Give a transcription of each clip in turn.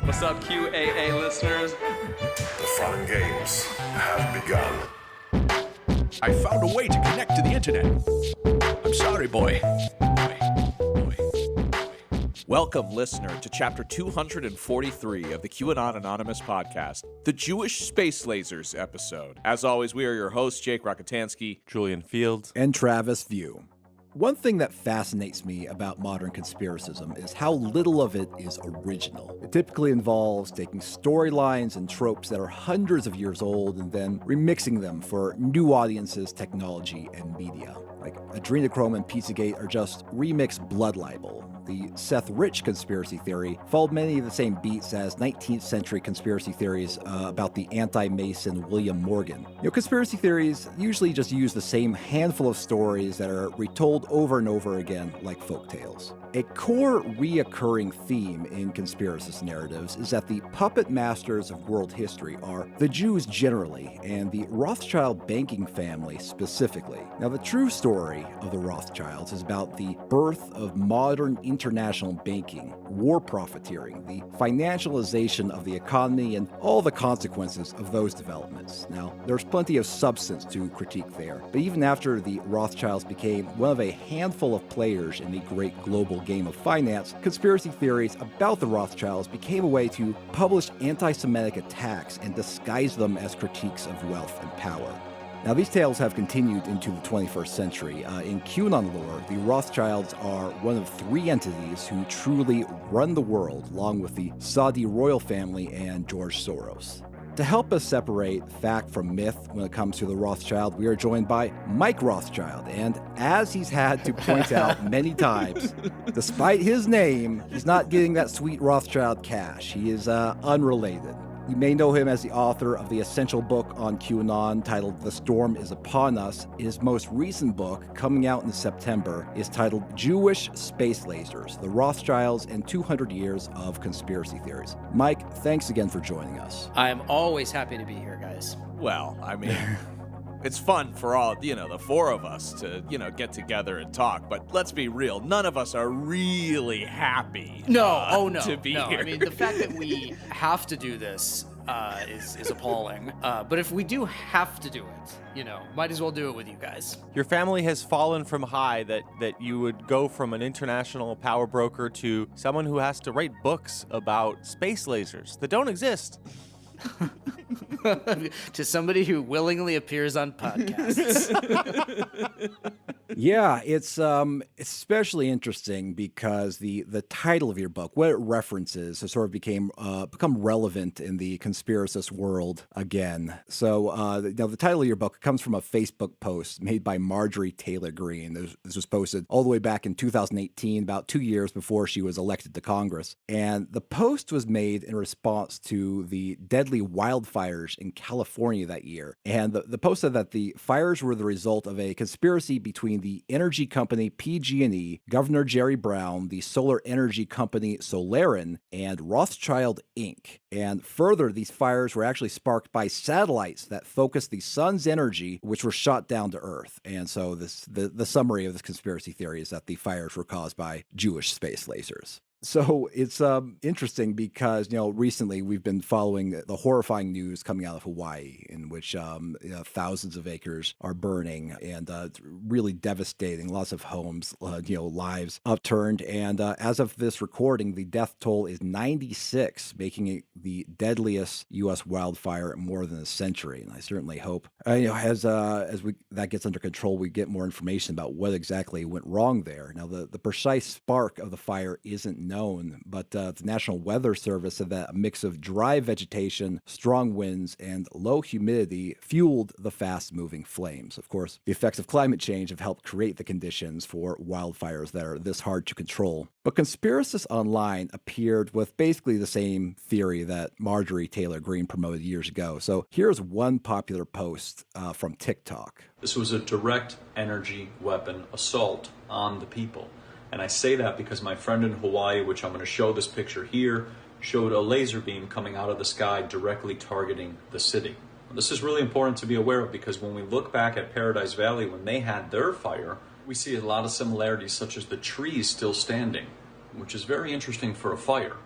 What's up, QAA listeners? The fun games have begun. I found a way to connect to the internet. I'm sorry, boy. Welcome, listener, to chapter 243 of the QAnon Anonymous podcast, the Jewish Space Lasers episode. As always, we are your hosts, Jake Rockatansky, Julian Fields, and Travis View. One thing that fascinates me about modern conspiracism is how little of it is original. It typically involves taking storylines and tropes that are hundreds of years old and then remixing them for new audiences, technology, and media. Like adrenochrome and Pizzagate are just remixed blood libel. The Seth Rich conspiracy theory followed many of the same beats as 19th century conspiracy theories about the anti-Mason William Morgan. Conspiracy theories usually just use the same handful of stories that are retold over and over again like folktales. A core reoccurring theme in conspiracist narratives is that the puppet masters of world history are the Jews generally and the Rothschild banking family specifically. Now, the true story of the Rothschilds is about the birth of modern international banking, war profiteering, the financialization of the economy, and all the consequences of those developments. Now, there's plenty of substance to critique there, but even after the Rothschilds became one of a handful of players in the great global game of finance, conspiracy theories about the Rothschilds became a way to publish anti-Semitic attacks and disguise them as critiques of wealth and power. Now, these tales have continued into the 21st century. In QAnon lore, the Rothschilds are one of three entities who truly run the world, along with the Saudi royal family and George Soros. To help us separate fact from myth when it comes to the Rothschild, we are joined by Mike Rothschild. And as he's had to point out many times, despite his name, he's not getting that sweet Rothschild cash. He is unrelated. You may know him as the author of the essential book on QAnon titled The Storm is Upon Us. His most recent book, coming out in September, is titled Jewish Space Lasers, The Rothschilds and 200 Years of Conspiracy Theories. Mike, thanks again for joining us. I am always happy to be here, guys. Well, I mean, it's fun for all, the four of us to, get together and talk. But let's be real, none of us are really happy to be here. I mean, the fact that we have to do this is appalling. But if we do have to do it, might as well do it with you guys. Your family has fallen from high that you would go from an international power broker to someone who has to write books about space lasers that don't exist. To somebody who willingly appears on podcasts. Yeah, it's especially interesting because the title of your book, what it references, has sort of become relevant in the conspiracist world again. So the title of your book comes from a Facebook post made by Marjorie Taylor Greene. This was posted all the way back in 2018, about 2 years before she was elected to Congress. And the post was made in response to the deadly wildfires in California that year. And the post said that the fires were the result of a conspiracy between the energy company PG&E, Governor Jerry Brown, the solar energy company Solarin, and Rothschild Inc. And further, these fires were actually sparked by satellites that focused the sun's energy, which were shot down to Earth. And so the summary of this conspiracy theory is that the fires were caused by Jewish space lasers. So it's interesting because, recently we've been following the horrifying news coming out of Hawaii in which thousands of acres are burning and it's really devastating. Lots of homes, lives upturned. And as of this recording, the death toll is 96, making it the deadliest U.S. wildfire in more than a century. And I certainly hope, as that gets under control, we get more information about what exactly went wrong there. Now, the precise spark of the fire isn't known, but the National Weather Service said that a mix of dry vegetation, strong winds, and low humidity fueled the fast-moving flames. Of course, the effects of climate change have helped create the conditions for wildfires that are this hard to control. But conspiracists online appeared with basically the same theory that Marjorie Taylor Greene promoted years ago. So here's one popular post from TikTok. This was a direct energy weapon assault on the people. And I say that because my friend in Hawaii, which I'm going to show this picture here, showed a laser beam coming out of the sky directly targeting the city. This is really important to be aware of because when we look back at Paradise Valley, when they had their fire, we see a lot of similarities such as the trees still standing, which is very interesting for a fire.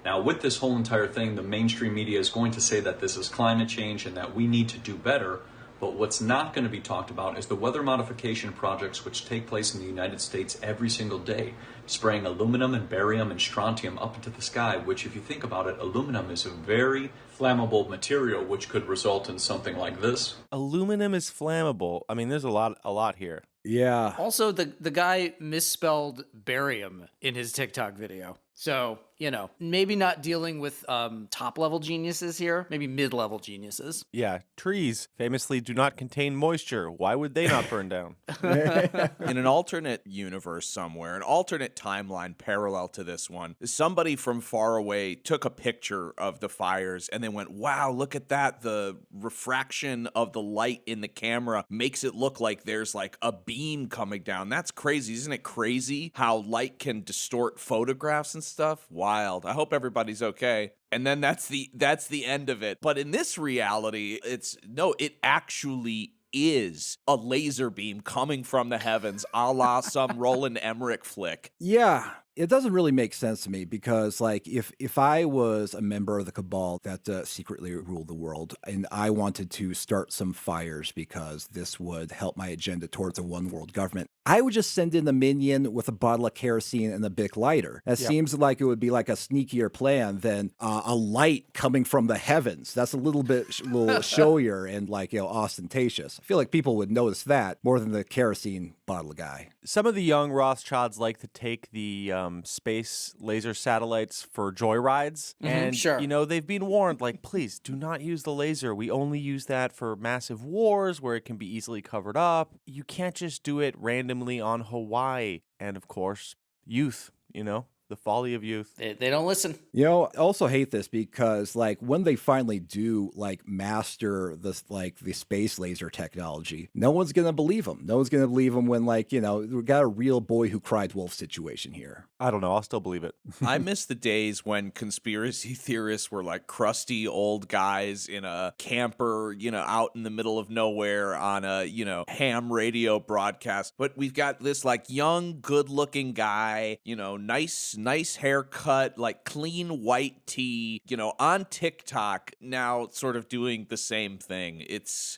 Now, with this whole entire thing, the mainstream media is going to say that this is climate change and that we need to do better. But what's not going to be talked about is the weather modification projects which take place in the United States every single day, spraying aluminum and barium and strontium up into the sky, which, if you think about it, aluminum is a very flammable material, which could result in something like this. Aluminum is flammable. I mean, there's a lot here. Yeah. Also, the guy misspelled barium in his TikTok video. So, maybe not dealing with top-level geniuses here, maybe mid-level geniuses. Yeah, trees famously do not contain moisture. Why would they not burn down? In an alternate universe somewhere, an alternate timeline parallel to this one, somebody from far away took a picture of the fires and they went, wow, look at that. The refraction of the light in the camera makes it look like there's like a beam coming down. That's crazy. Isn't it crazy how light can distort photographs and stuff? Wild. I hope everybody's okay. And then that's the end of it. But in this reality, it actually is a laser beam coming from the heavens, a la some Roland Emmerich flick. Yeah. It doesn't really make sense to me because, like, if I was a member of the cabal that secretly ruled the world and I wanted to start some fires because this would help my agenda towards a one world government, I would just send in a minion with a bottle of kerosene and a big lighter. That seems like it would be like a sneakier plan than a light coming from the heavens. That's a little showier and ostentatious. I feel like people would notice that more than the kerosene bottle guy. Some of the young Rothschilds like to take the space laser satellites for joyrides. And, sure. They've been warned, like, please do not use the laser. We only use that for massive wars where it can be easily covered up. You can't just do it randomly on Hawaii. And, of course, youth, the folly of youth. They don't listen. I also hate this because, when they finally do, master this, the space laser technology, no one's going to believe them. No one's going to believe them when, we got a real boy who cried wolf situation here. I don't know. I'll still believe it. I miss the days when conspiracy theorists were like crusty old guys in a camper, out in the middle of nowhere on a, ham radio broadcast. But we've got this young, good-looking guy, nice haircut, clean white tee, on TikTok now sort of doing the same thing. It's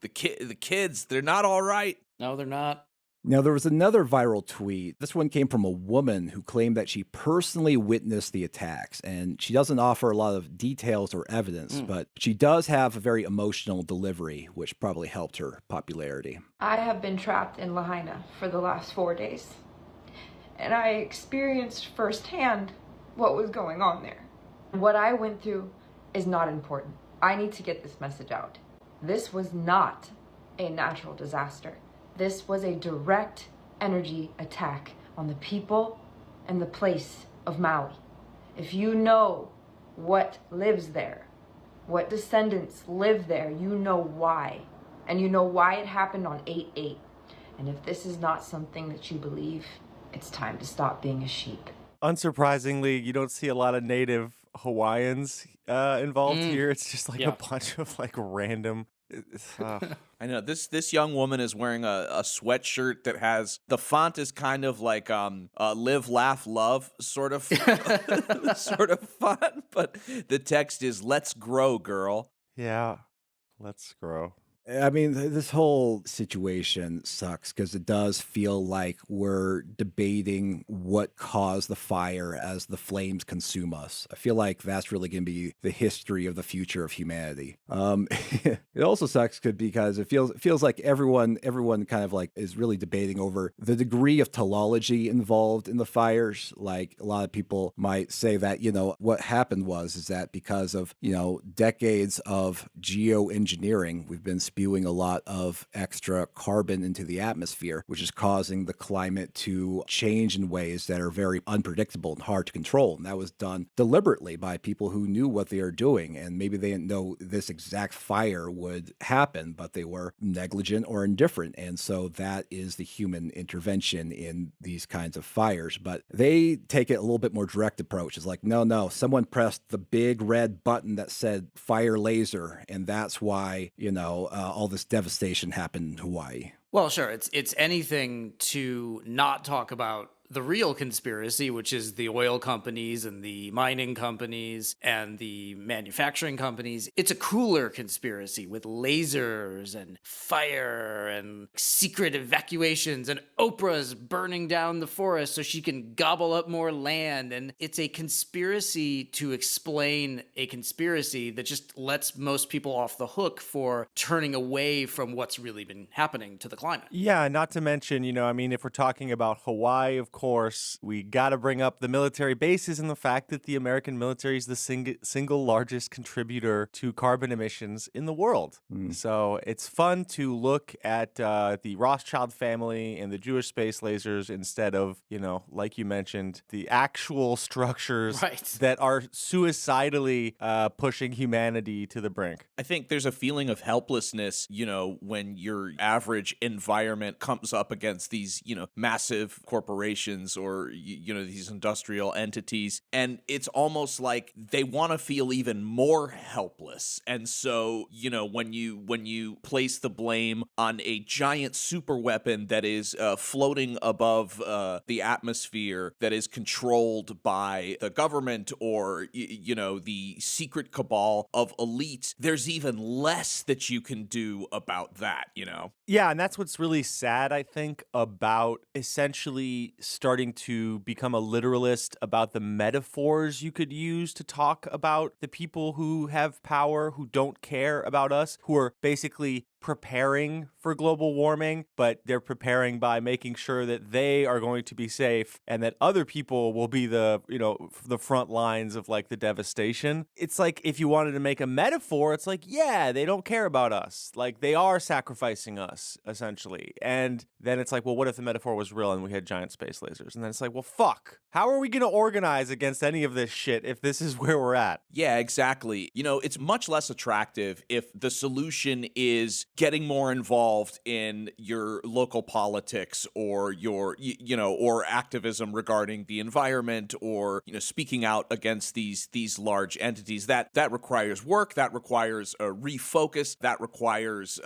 the kids, they're not all right. No, they're not. Now, there was another viral tweet. This one came from a woman who claimed that she personally witnessed the attacks, and she doesn't offer a lot of details or evidence, but she does have a very emotional delivery, which probably helped her popularity. I have been trapped in Lahaina for the last 4 days, and I experienced firsthand what was going on there. What I went through is not important. I need to get this message out. This was not a natural disaster. This was a direct energy attack on the people and the place of Maui. If you know what lives there, what descendants live there, you know why. And you know why it happened on 8/8. And if this is not something that you believe, it's time to stop being a sheep. Unsurprisingly, you don't see a lot of native Hawaiians involved here. It's just a bunch of random... I know this young woman is wearing a sweatshirt that has the font is kind of like live, laugh, love sort of sort of font, but the text is let's grow, girl. Yeah, let's grow. I mean, this whole situation sucks because it does feel like we're debating what caused the fire as the flames consume us. I feel like that's really going to be the history of the future of humanity. It also sucks because it feels like everyone kind of is really debating over the degree of teleology involved in the fires. Like a lot of people might say that, what happened is that because of, decades of geoengineering, we've been spewing a lot of extra carbon into the atmosphere, which is causing the climate to change in ways that are very unpredictable and hard to control. And that was done deliberately by people who knew what they are doing. And maybe they didn't know this exact fire would happen, but they were negligent or indifferent. And so that is the human intervention in these kinds of fires. But they take it a little bit more direct approach. It's like, no, someone pressed the big red button that said fire laser. And that's why, all this devastation happened in Hawaii. Well, sure. It's anything to not talk about the real conspiracy, which is the oil companies and the mining companies and the manufacturing companies. It's a cooler conspiracy with lasers and fire and secret evacuations and Oprah's burning down the forest so she can gobble up more land. And it's a conspiracy to explain a conspiracy that just lets most people off the hook for turning away from what's really been happening to the climate. Yeah, not to mention, I mean, if we're talking about Hawaii, of course, we got to bring up the military bases and the fact that the American military is the single largest contributor to carbon emissions in the world. So it's fun to look at the Rothschild family and the Jewish space lasers instead of, like you mentioned, the actual structures that are suicidally pushing humanity to the brink. I think there's a feeling of helplessness, when your average environment comes up against these, massive corporations or, these industrial entities. And it's almost like they want to feel even more helpless. And so, when you place the blame on a giant super weapon that is floating above the atmosphere, that is controlled by the government or, the secret cabal of elites, there's even less that you can do about that, Yeah, and that's what's really sad, I think, about essentially starting to become a literalist about the metaphors you could use to talk about the people who have power, who don't care about us, who are basically preparing for global warming, but they're preparing by making sure that they are going to be safe and that other people will be the front lines of like the devastation. It's like if you wanted to make a metaphor, it's like, yeah, they don't care about us. Like they are sacrificing us essentially. And then it's like, well, what if the metaphor was real and we had giant space lasers? And then it's like, well, fuck. How are we going to organize against any of this shit if this is where we're at? Yeah, exactly. It's much less attractive if the solution is getting more involved in your local politics or your, or activism regarding the environment or, speaking out against these large entities. That requires work, that requires a refocus, that requires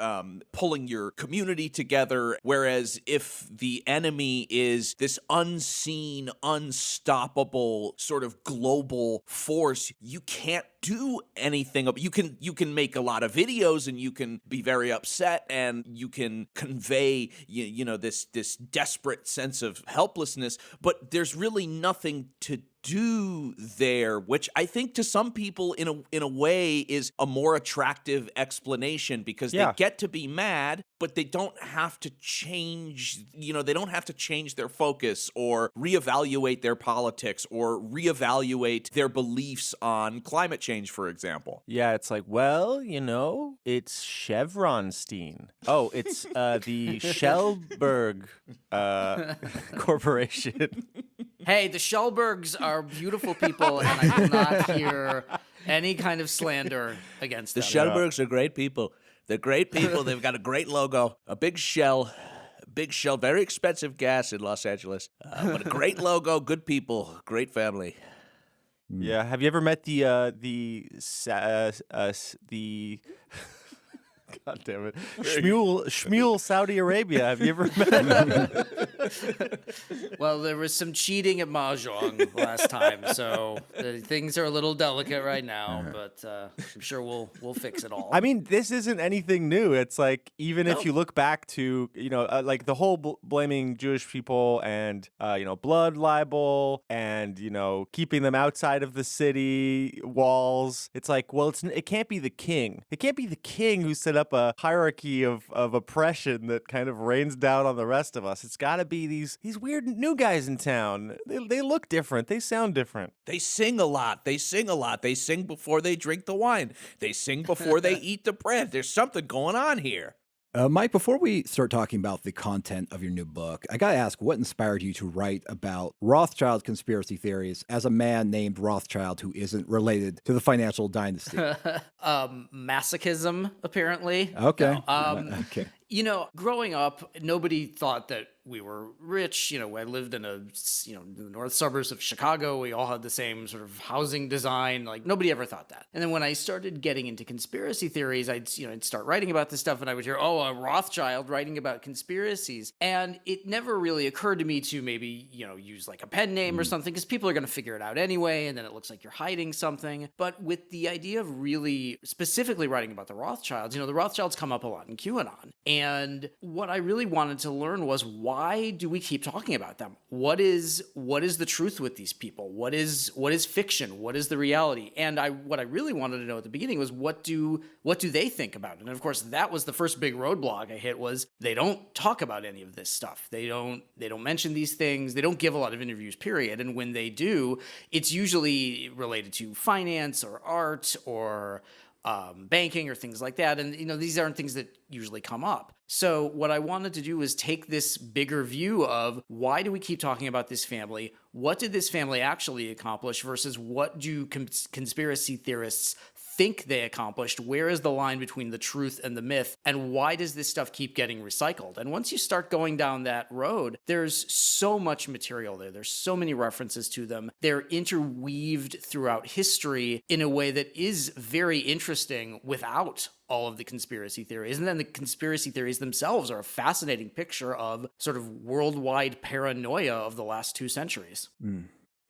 pulling your community together. Whereas if the enemy is this unseen, unstoppable sort of global force, you can't do anything. You can make a lot of videos and you can be very upset and you can convey this desperate sense of helplessness, but there's really nothing to do there, which I think to some people in a way is a more attractive explanation because they get to be mad, but they don't have to change, they don't have to change their focus or reevaluate their politics or reevaluate their beliefs on climate change, for example. Yeah, it's like, well, it's Chevronstein. Oh, it's the Schellberg Corporation. Hey, the Schellbergs are beautiful people, and I will not hear any kind of slander against them. The Schellbergs are great people. They're great people. They've got a great logo, a big shell, very expensive gas in Los Angeles, but a great logo, good people, great family. Yeah, have you ever met the God damn it, Shmuel, Saudi Arabia? Have you ever met? Well, there was some cheating at Mahjong last time, so things are a little delicate right now, but I'm sure we'll fix it all. I mean, this isn't anything new. It's like, even if you look back to, like the whole blaming Jewish people and, blood libel and, keeping them outside of the city walls. It's like, well, it can't be the king. It can't be the king who set up a hierarchy of oppression that kind of rains down on the rest of us. It's got to be these weird new guys in town. They look different. They sound different. They sing a lot. They sing before they drink the wine. They sing before they eat the bread. There's something going on here. Mike, before we start talking about the content of your new book, I got to ask, what inspired you to write about Rothschild conspiracy theories as a man named Rothschild who isn't related to the financial dynasty? Masochism, apparently. Okay. No, Okay. Growing up, nobody thought that we were rich. I lived in the north suburbs of Chicago. We all had the same sort of housing design. Like, nobody ever thought that. And then when I started getting into conspiracy theories, I'd start writing about this stuff, and I would hear, a Rothschild writing about conspiracies. And it never really occurred to me to maybe, use like a pen name or something, because people are going to figure it out anyway, and then it looks like you're hiding something. But with the idea of really specifically writing about the Rothschilds, the Rothschilds come up a lot in QAnon. And what I really wanted to learn was, why do we keep talking about them? What is the truth with these people? What is fiction? What is the reality? And what I really wanted to know at the beginning was, what do they think about it? And of course, that was the first big roadblock I hit, was they don't talk about any of this stuff. They don't mention these things. They don't give a lot of interviews, period. And when they do, it's usually related to finance or art or banking or things like that. And, these aren't things that usually come up. So what I wanted to do was take this bigger view of, why do we keep talking about this family? What did this family actually accomplish versus what do conspiracy theorists think they accomplished? Where is the line between the truth and the myth? And why does this stuff keep getting recycled? And once you start going down that road, there's so much material there. There's so many references to them. They're interweaved throughout history in a way that is very interesting without all of the conspiracy theories. And then the conspiracy theories themselves are a fascinating picture of sort of worldwide paranoia of the last 2 centuries.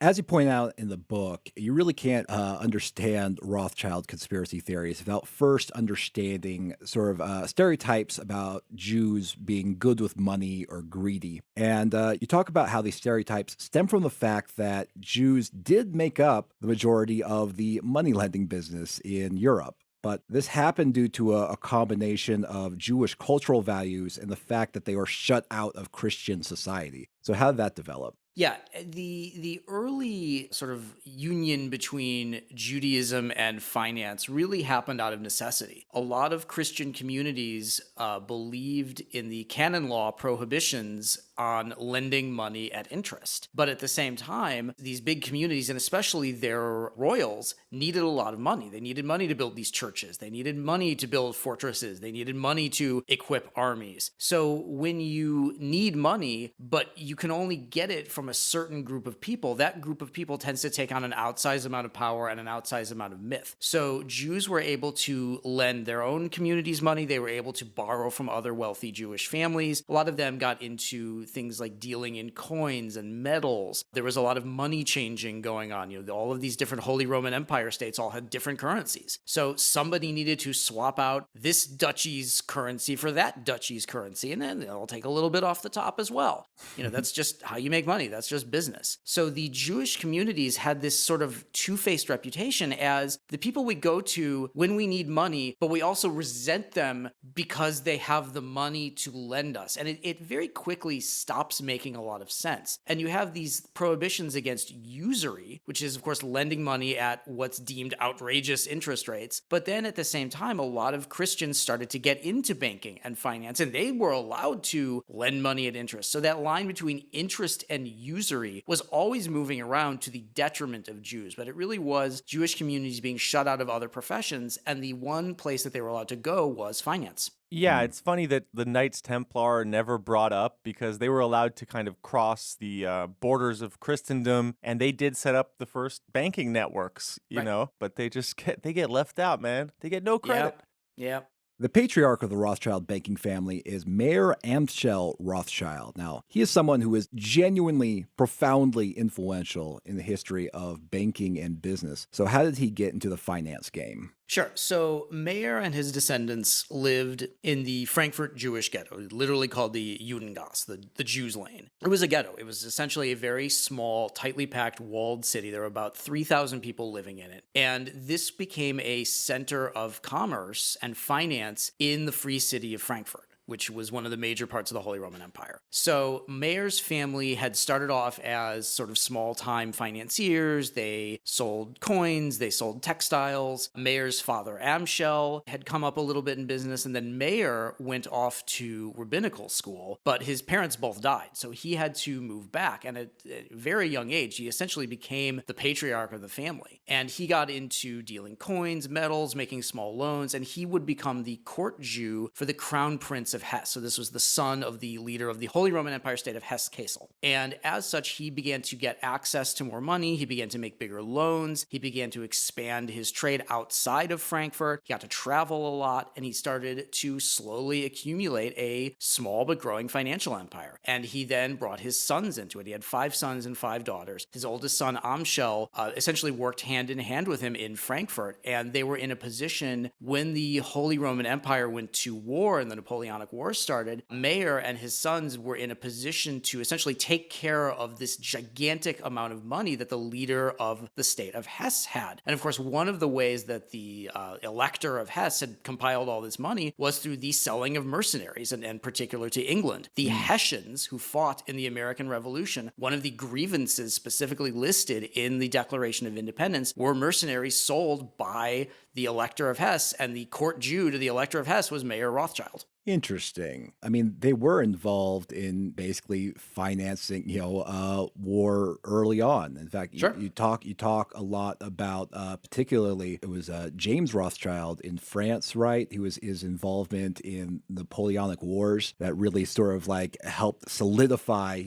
As you point out in the book, you really can't understand Rothschild conspiracy theories without first understanding sort of stereotypes about Jews being good with money or greedy. And you talk about how these stereotypes stem from the fact that Jews did make up the majority of the money lending business in Europe. But this happened due to a combination of Jewish cultural values and the fact that they were shut out of Christian society. So how did that develop? Yeah, the early sort of union between Judaism and finance really happened out of necessity. A lot of Christian communities believed in the canon law prohibitions on lending money at interest. But at the same time, these big communities, and especially their royals, needed a lot of money. They needed money to build these churches. They needed money to build fortresses. They needed money to equip armies. So when you need money, but you can only get it from a certain group of people, that group of people tends to take on an outsized amount of power and an outsized amount of myth. So Jews were able to lend their own communities money. They were able to borrow from other wealthy Jewish families. A lot of them got into things like dealing in coins and metals. There was a lot of money changing going on. All of these different Holy Roman Empire states all had different currencies. So somebody needed to swap out this duchy's currency for that duchy's currency, and then they'll take a little bit off the top as well. That's just how you make money. That's just business. So the Jewish communities had this sort of two-faced reputation as the people we go to when we need money, but we also resent them because they have the money to lend us. And it very quickly stops making a lot of sense. And you have these prohibitions against usury, which is, of course, lending money at what's deemed outrageous interest rates. But then at the same time, a lot of Christians started to get into banking and finance, and they were allowed to lend money at interest. So that line between interest and usury was always moving around to the detriment of Jews. But it really was Jewish communities being shut out of other professions, and the one place that they were allowed to go was finance. Yeah, it's funny that the Knights Templar are never brought up because they were allowed to kind of cross the borders of Christendom, and they did set up the first banking networks, you know, but they get left out, man. They get no credit. Yep. The patriarch of the Rothschild banking family is Mayer Amschel Rothschild. Now, he is someone who is genuinely, profoundly influential in the history of banking and business. So how did he get into the finance game? Sure. So Mayer and his descendants lived in the Frankfurt Jewish ghetto, literally called the Judengasse, the Jews' lane. It was a ghetto. It was essentially a very small, tightly packed, walled city. There were about 3,000 people living in it. And this became a center of commerce and finance in the free city of Frankfurt, which was one of the major parts of the Holy Roman Empire. So Mayer's family had started off as sort of small-time financiers. They sold coins, they sold textiles. Mayer's father, Amschel, had come up a little bit in business, and then Mayer went off to rabbinical school, but his parents both died, so he had to move back. And at a very young age, he essentially became the patriarch of the family. And he got into dealing coins, metals, making small loans, and he would become the court Jew for the crown prince Joseph Hess. So this was the son of the leader of the Holy Roman Empire state of Hesse-Kassel. And as such, he began to get access to more money. He began to make bigger loans. He began to expand his trade outside of Frankfurt. He got to travel a lot, and he started to slowly accumulate a small but growing financial empire. And he then brought his sons into it. He had 5 sons and 5 daughters. His oldest son, Amschel, essentially worked hand in hand with him in Frankfurt, and they were in a position when the Holy Roman Empire went to war and the Napoleonic Wars started. Mayer and his sons were in a position to essentially take care of this gigantic amount of money that the leader of the state of Hesse had. And of course, one of the ways that the elector of Hesse had compiled all this money was through the selling of mercenaries, and particular to England. The Hessians, who fought in the American Revolution, one of the grievances specifically listed in the Declaration of Independence were mercenaries sold by the elector of Hesse, and the court Jew to the elector of Hesse was Mayer Rothschild. Interesting. I mean, they were involved in basically financing, war early on. In fact, Sure. you talk a lot about, particularly, it was James Rothschild in France, right? His involvement in Napoleonic Wars that really sort of like helped solidify,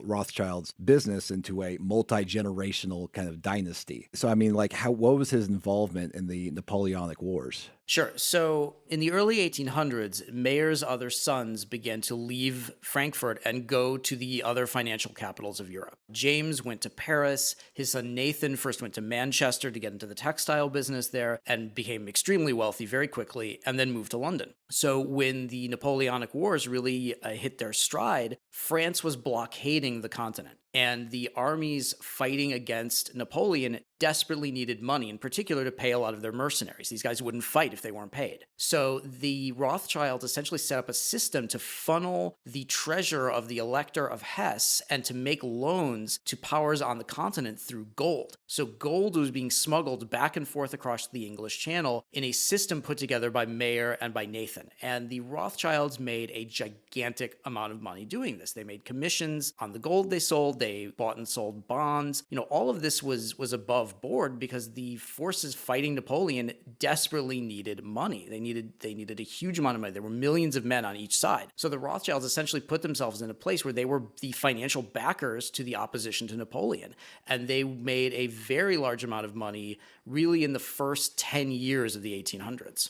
Rothschild's business into a multi-generational kind of dynasty. So, I mean, like, what was his involvement in the Napoleonic Wars? Sure. So in the early 1800s, Mayer's other sons began to leave Frankfurt and go to the other financial capitals of Europe. James went to Paris. His son Nathan first went to Manchester to get into the textile business there and became extremely wealthy very quickly, and then moved to London. So when the Napoleonic Wars really hit their stride, France was blockading the continent. And the armies fighting against Napoleon desperately needed money, in particular to pay a lot of their mercenaries. These guys wouldn't fight if they weren't paid. So the Rothschilds essentially set up a system to funnel the treasure of the elector of Hesse and to make loans to powers on the continent through gold. So gold was being smuggled back and forth across the English Channel in a system put together by Mayer and by Nathan. And the Rothschilds made a gigantic amount of money doing this. They made commissions on the gold they sold. They bought and sold bonds. All of this was above board because the forces fighting Napoleon desperately needed money. They needed a huge amount of money. There were millions of men on each side. So the Rothschilds essentially put themselves in a place where they were the financial backers to the opposition to Napoleon. And they made a very large amount of money really in the first 10 years of the 1800s.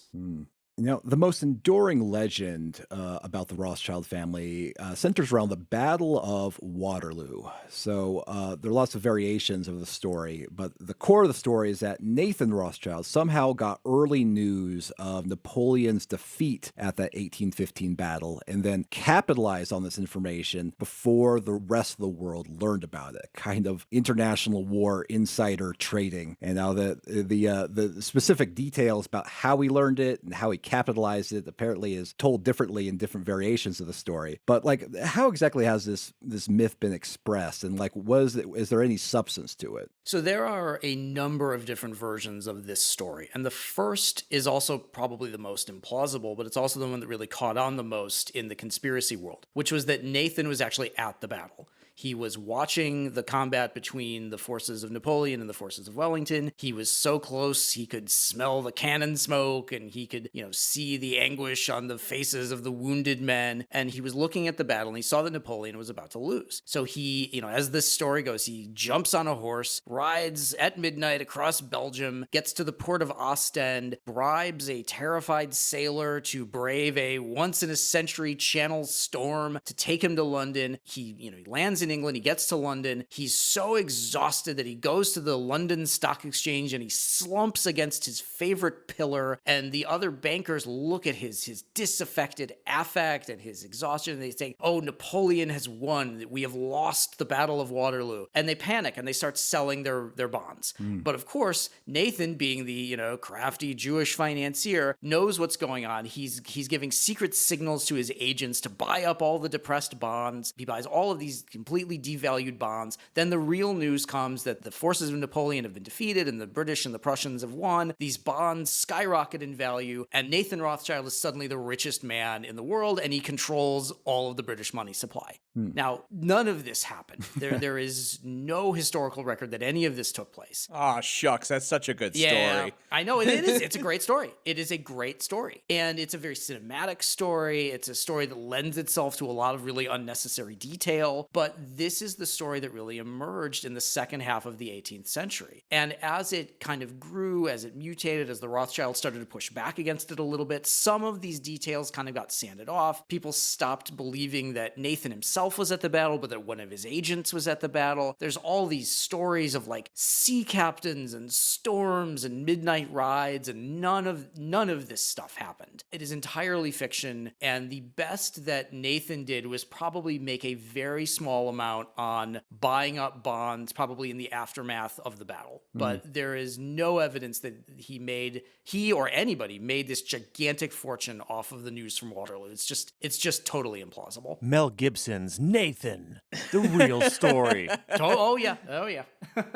The most enduring legend about the Rothschild family centers around the Battle of Waterloo. So there are lots of variations of the story, but the core of the story is that Nathan Rothschild somehow got early news of Napoleon's defeat at that 1815 battle and then capitalized on this information before the rest of the world learned about it. Kind of international war insider trading. And now the specific details about how he learned it and how he capitalized it apparently is told differently in different variations of the story. But like, how exactly has this myth been expressed, and like, is there any substance to it? So there are a number of different versions of this story, and the first is also probably the most implausible, but it's also the one that really caught on the most in the conspiracy world, which was that Nathan was actually at the battle. He was watching the combat between the forces of Napoleon and the forces of Wellington. He was so close, he could smell the cannon smoke, and he could, see the anguish on the faces of the wounded men. And he was looking at the battle, and he saw that Napoleon was about to lose. So he, as this story goes, he jumps on a horse, rides at midnight across Belgium, gets to the port of Ostend, bribes a terrified sailor to brave a once-in-a-century Channel storm to take him to London. He lands in England, he gets to London, he's so exhausted that he goes to the London Stock Exchange and he slumps against his favorite pillar, and the other bankers look at his disaffected affect and his exhaustion, and they say, "Oh, Napoleon has won, we have lost the Battle of Waterloo," and they panic and they start selling their bonds. But of course, Nathan, being the crafty Jewish financier, knows what's going on. He's giving secret signals to his agents to buy up all the depressed bonds. He buys all of these completely devalued bonds. Then the real news comes that the forces of Napoleon have been defeated and the British and the Prussians have won. These bonds skyrocket in value, and Nathan Rothschild is suddenly the richest man in the world, and he controls all of the British money supply. Now, none of this happened. There is no historical record that any of this took place. Ah, shucks, that's such a good Yeah, story. I know it is. It's a great story. It is a great story. And it's a very cinematic story. It's a story that lends itself to a lot of really unnecessary detail. But this is the story that really emerged in the second half of the 18th century. And as it kind of grew, as it mutated, as the Rothschilds started to push back against it a little bit, some of these details kind of got sanded off. People stopped believing that Nathan himself was at the battle, but that one of his agents was at the battle. There's all these stories of like sea captains and storms and midnight rides, and none of this stuff happened. It is entirely fiction, and the best that Nathan did was probably make a very small amount on buying up bonds, probably in the aftermath of the battle. But there is no evidence that he or anybody made this gigantic fortune off of the news from Waterloo. It's just totally implausible. Mel Gibson's Nathan, the real story. Oh yeah.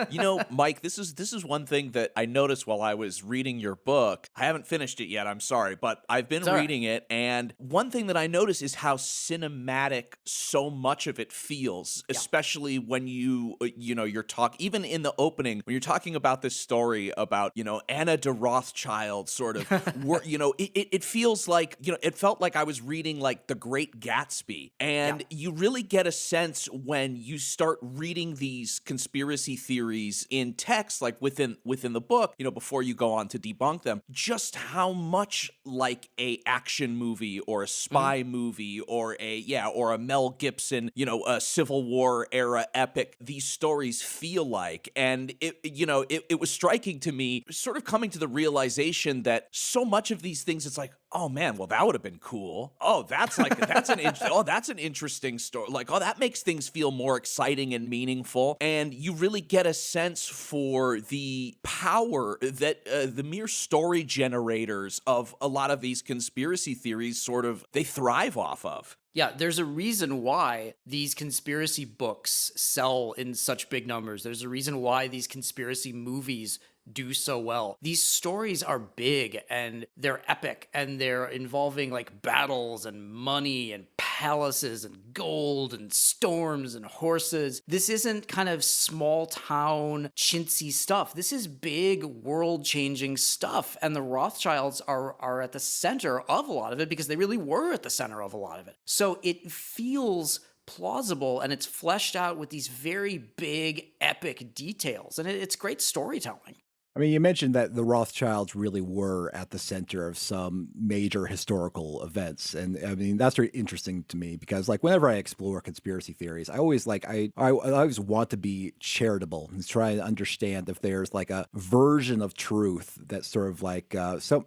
You know, Mike, this is one thing that I noticed while I was reading your book. I haven't finished it yet, I'm sorry, but I've been reading it, and one thing that I noticed is how cinematic so much of it feels, especially when you're talking, even in the opening, when you're talking about this story about, Anna de Rothschild sort of, it feels like, it felt like I was reading like The Great Gatsby, and you really get a sense when you start reading these conspiracy theories in text, like within the book, before you go on to debunk them, just how much like a action movie or a spy movie or a Mel Gibson, a Civil War era epic these stories feel like. And it was striking to me, sort of coming to the realization that so much of these things, it's like, oh man, well that would have been cool. Oh, that's an interesting story. Like, oh, that makes things feel more exciting and meaningful. And you really get a sense for the power that the mere story generators of a lot of these conspiracy theories they thrive off of. Yeah, there's a reason why these conspiracy books sell in such big numbers. There's a reason why these conspiracy movies do so well. These stories are big and they're epic and they're involving like battles and money and palaces and gold and storms and horses. This isn't kind of small town chintzy stuff. This is big world changing stuff. And the Rothschilds are at the center of a lot of it because they really were at the center of a lot of it. So it feels plausible and it's fleshed out with these very big epic details. And it's great storytelling. I mean, you mentioned that the Rothschilds really were at the center of some major historical events. And I mean, that's very interesting to me because like whenever I explore conspiracy theories, I always I always want to be charitable and try to understand if there's like a version of truth that's sort of like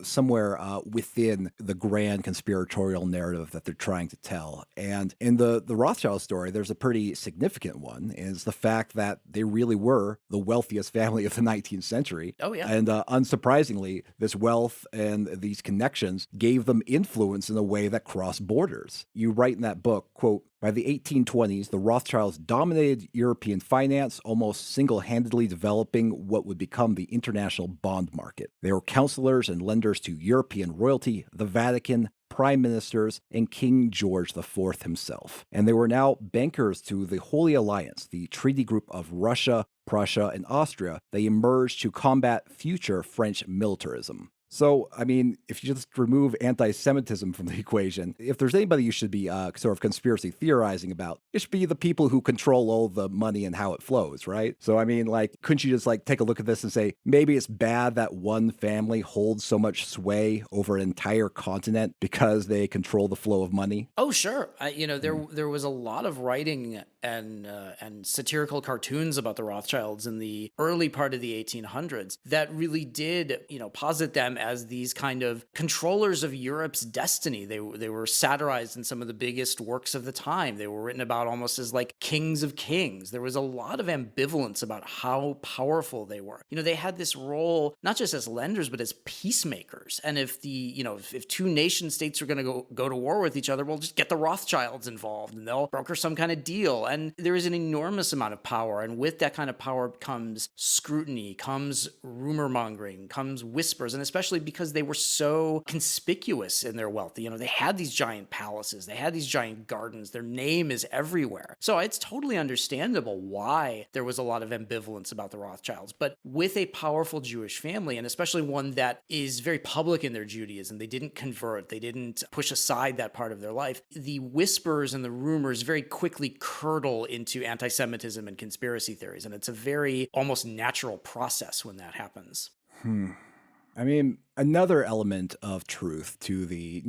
somewhere within the grand conspiratorial narrative that they're trying to tell. And in the Rothschild story, there's a pretty significant one, is the fact that they really were the wealthiest family of the 19th century. Oh, yeah. And unsurprisingly, this wealth and these connections gave them influence in a way that crossed borders. You write in that book, quote, by the 1820s, the Rothschilds dominated European finance, almost single-handedly developing what would become the international bond market. They were counselors and lenders to European royalty, the Vatican, prime ministers, and King George IV himself. And they were now bankers to the Holy Alliance, the treaty group of Russia, Prussia, and Austria. They emerged to combat future French militarism. So, I mean, if you just remove anti-Semitism from the equation, if there's anybody you should be sort of conspiracy theorizing about, it should be the people who control all the money and how it flows, right? So, I mean, like, couldn't you just like take a look at this and say, maybe it's bad that one family holds so much sway over an entire continent because they control the flow of money? Oh, sure. There was a lot of writing and satirical cartoons about the Rothschilds in the early part of the 1800s that really did, posit them as these kind of controllers of Europe's destiny. They were satirized in some of the biggest works of the time. They were written about almost as like kings of kings. There was a lot of ambivalence about how powerful they were. They had this role not just as lenders but as peacemakers. And if if two nation states are going to go to war with each other, we'll just get the Rothschilds involved and they'll broker some kind of deal. And there is an enormous amount of power. And with that kind of power comes scrutiny, comes rumor mongering, comes whispers, and especially especially because they were so conspicuous in their wealth. They had these giant palaces, they had these giant gardens, their name is everywhere. So it's totally understandable why there was a lot of ambivalence about the Rothschilds. But with a powerful Jewish family, and especially one that is very public in their Judaism, they didn't convert, they didn't push aside that part of their life. The whispers and the rumors very quickly curdle into anti-Semitism and conspiracy theories. And it's a very almost natural process when that happens. I mean, another element of truth to the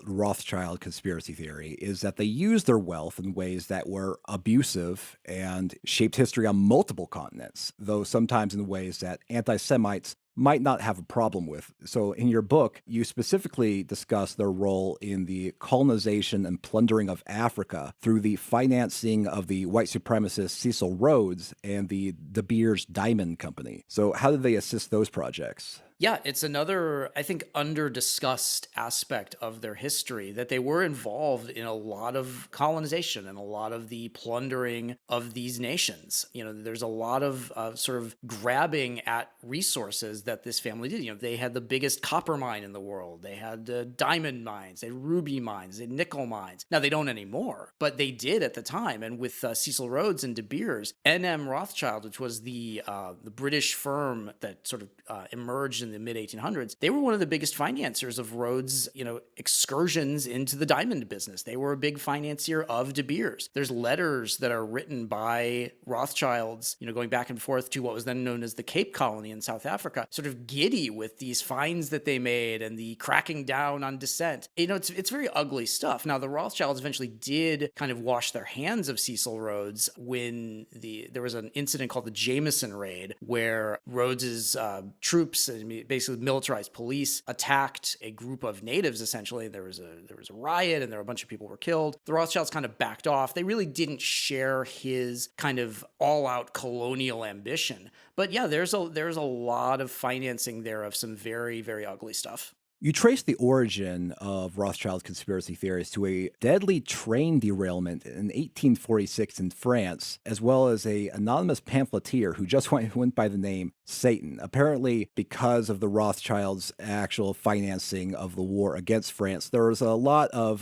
Rothschild conspiracy theory is that they used their wealth in ways that were abusive and shaped history on multiple continents, though sometimes in ways that anti-Semites might not have a problem with. So in your book, you specifically discuss their role in the colonization and plundering of Africa through the financing of the white supremacist Cecil Rhodes and the De Beers Diamond Company. So how did they assist those projects? Yeah, it's another, I think, under-discussed aspect of their history, that they were involved in a lot of colonization and a lot of the plundering of these nations. There's a lot of sort of grabbing at resources that this family did. They had the biggest copper mine in the world. They had diamond mines, they had ruby mines, they had nickel mines. Now, they don't anymore, but they did at the time. And with Cecil Rhodes and De Beers, N.M. Rothschild, which was the British firm that sort of emerged in the mid-1800s, they were one of the biggest financiers of Rhodes, excursions into the diamond business. They were a big financier of De Beers. There's letters that are written by Rothschilds, going back and forth to what was then known as the Cape Colony in South Africa, sort of giddy with these finds that they made and the cracking down on dissent. It's very ugly stuff. Now, the Rothschilds eventually did kind of wash their hands of Cecil Rhodes when there was an incident called the Jameson Raid, where Rhodes's troops, basically militarized police, attacked a group of natives. Essentially, there was a riot and there were a bunch of people were killed. The Rothschilds kind of backed off. They really didn't share his kind of all-out colonial ambition. But yeah, there's a lot of financing there of some very, very ugly stuff. You trace the origin of Rothschild conspiracy theories to a deadly train derailment in 1846 in France, as well as an anonymous pamphleteer who just went by the name Satan. Apparently, because of the Rothschilds' actual financing of the war against France, there was a lot of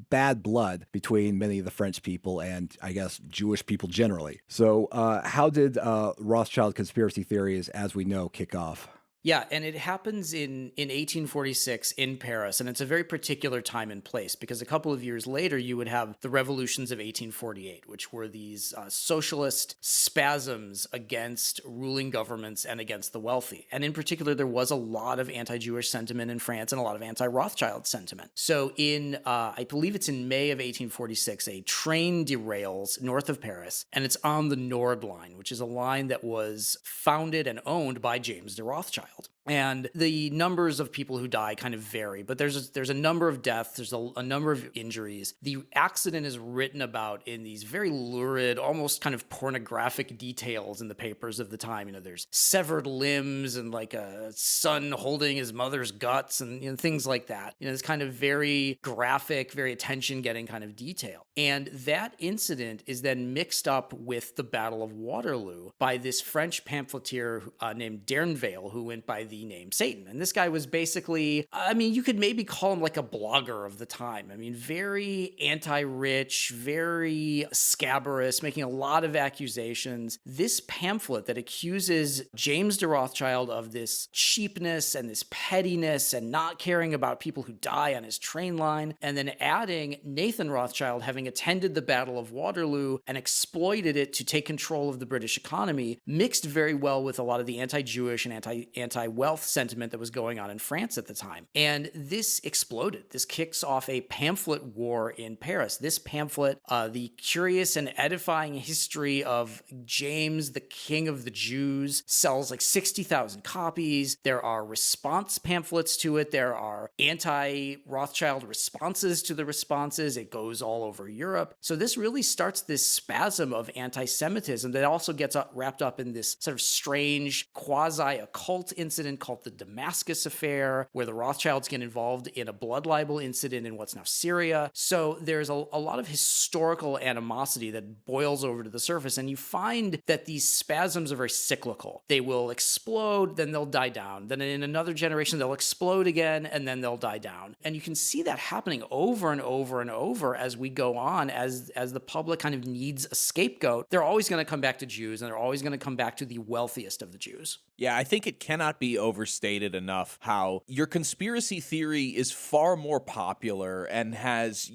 bad blood between many of the French people and, I guess, Jewish people generally. So how did Rothschild conspiracy theories, as we know, kick off? Yeah, and it happens in 1846 in Paris, and it's a very particular time and place, because a couple of years later, you would have the revolutions of 1848, which were these socialist spasms against ruling governments and against the wealthy. And in particular, there was a lot of anti-Jewish sentiment in France and a lot of anti-Rothschild sentiment. So I believe it's in May of 1846, a train derails north of Paris, and it's on the Nord Line, which is a line that was founded and owned by James de Rothschild. And the numbers of people who die kind of vary, but there's a number of deaths, there's a number of injuries. The accident is written about in these very lurid, almost kind of pornographic details in the papers of the time. There's severed limbs and like a son holding his mother's guts and things like that. It's kind of very graphic, very attention-getting kind of detail. And that incident is then mixed up with the Battle of Waterloo by this French pamphleteer named Dernevale, who went by the name Satan. And this guy was basically, you could maybe call him like a blogger of the time. Very anti-rich, very scabrous, making a lot of accusations. This pamphlet that accuses James de Rothschild of this cheapness and this pettiness and not caring about people who die on his train line, and then adding Nathan Rothschild having attended the Battle of Waterloo and exploited it to take control of the British economy, mixed very well with a lot of the anti-Jewish and anti-wealth sentiment that was going on in France at the time. And this exploded. This kicks off a pamphlet war in Paris. This pamphlet, The Curious and Edifying History of James, the King of the Jews, sells like 60,000 copies. There are response pamphlets to it. There are anti-Rothschild responses to the responses. It goes all over Europe. So this really starts this spasm of anti-Semitism that also gets wrapped up in this sort of strange quasi-occult incident incident called the Damascus Affair, where the Rothschilds get involved in a blood libel incident in what's now Syria. So there's a lot of historical animosity that boils over to the surface, and you find that these spasms are very cyclical. They will explode, then they'll die down. Then in another generation, they'll explode again, and then they'll die down. And you can see that happening over and over and over as we go on, as the public kind of needs a scapegoat. They're always going to come back to Jews, and they're always going to come back to the wealthiest of the Jews. Yeah, I think it cannot be overstated enough how your conspiracy theory is far more popular and has,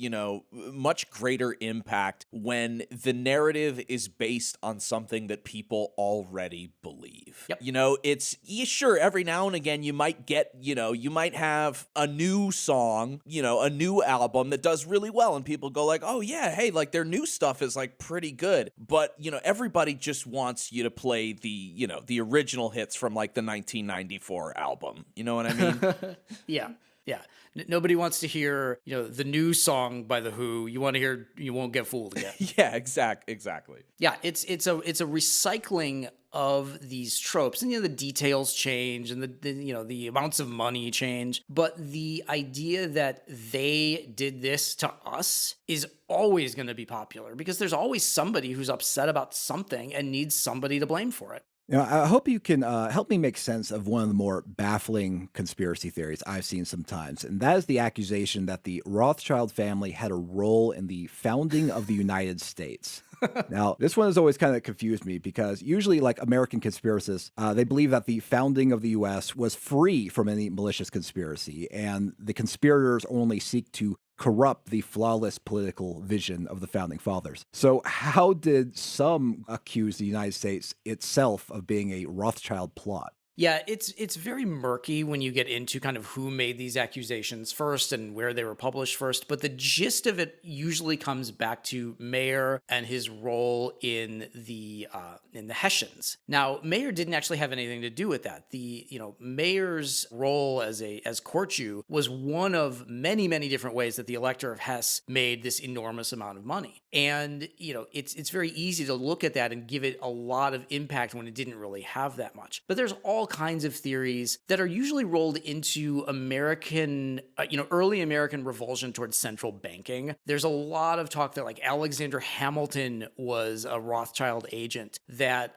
much greater impact when the narrative is based on something that people already believe. Yep. Sure, every now and again you might get, you might have a new song, a new album that does really well and people go like, oh yeah, hey, like their new stuff is like pretty good. But, everybody just wants you to play the original hits from like the 1994 album. You know what I mean? Yeah. Nobody wants to hear, the new song by The Who. You want to hear You Won't Get Fooled Again. Yeah, exactly. Yeah, it's a recycling of these tropes, and the details change and the amounts of money change, but the idea that they did this to us is always going to be popular because there's always somebody who's upset about something and needs somebody to blame for it. I hope you can help me make sense of one of the more baffling conspiracy theories I've seen sometimes, and that is the accusation that the Rothschild family had a role in the founding of the United States. Now, this one has always kind of confused me because usually, like American conspiracists, they believe that the founding of the U.S. was free from any malicious conspiracy, and the conspirators only seek to corrupt the flawless political vision of the founding fathers. So how did some accuse the United States itself of being a Rothschild plot? Yeah, it's very murky when you get into kind of who made these accusations first and where they were published first, but the gist of it usually comes back to Mayer and his role in the Hessians. Now, Mayer didn't actually have anything to do with that. Mayer's role as court Jew was one of many, many different ways that the elector of Hesse made this enormous amount of money. And, it's very easy to look at that and give it a lot of impact when it didn't really have that much. But there's all kinds of theories that are usually rolled into American, early American revulsion towards central banking. There's a lot of talk that like Alexander Hamilton was a Rothschild agent, that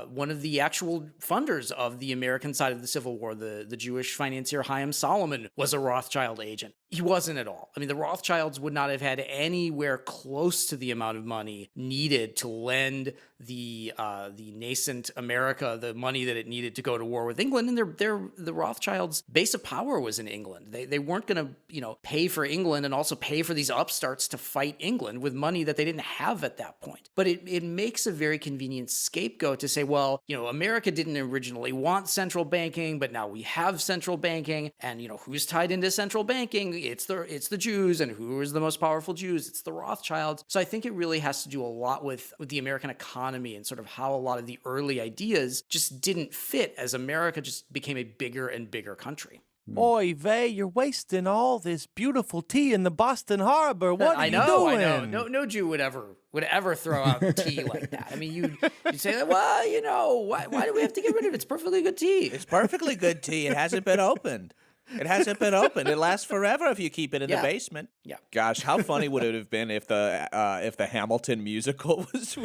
one of the actual funders of the American side of the Civil War, the Jewish financier Chaim Solomon, was a Rothschild agent. He wasn't at all. I mean, the Rothschilds would not have had anywhere close to the amount of money needed to lend the nascent America the money that it needed to go to war with England. And the Rothschilds' base of power was in England. They weren't going to pay for England and also pay for these upstarts to fight England with money that they didn't have at that point. But it makes a very convenient scapegoat to say, well, America didn't originally want central banking, but now we have central banking, and who's tied into central banking? It's the Jews, and who is the most powerful Jews? It's the Rothschilds. So I think it really has to do a lot with the American economy and sort of how a lot of the early ideas just didn't fit as America just became a bigger and bigger country. Oy vey, you're wasting all this beautiful tea in the Boston Harbor. What are you doing? I know. No Jew would ever throw out tea like that. I mean, you'd say, well, why do we have to get rid of it? It's perfectly good tea. It's perfectly good tea. It hasn't been opened. It hasn't been opened. It lasts forever if you keep it in the basement. Yeah. Gosh, how funny would it have been if the Hamilton musical was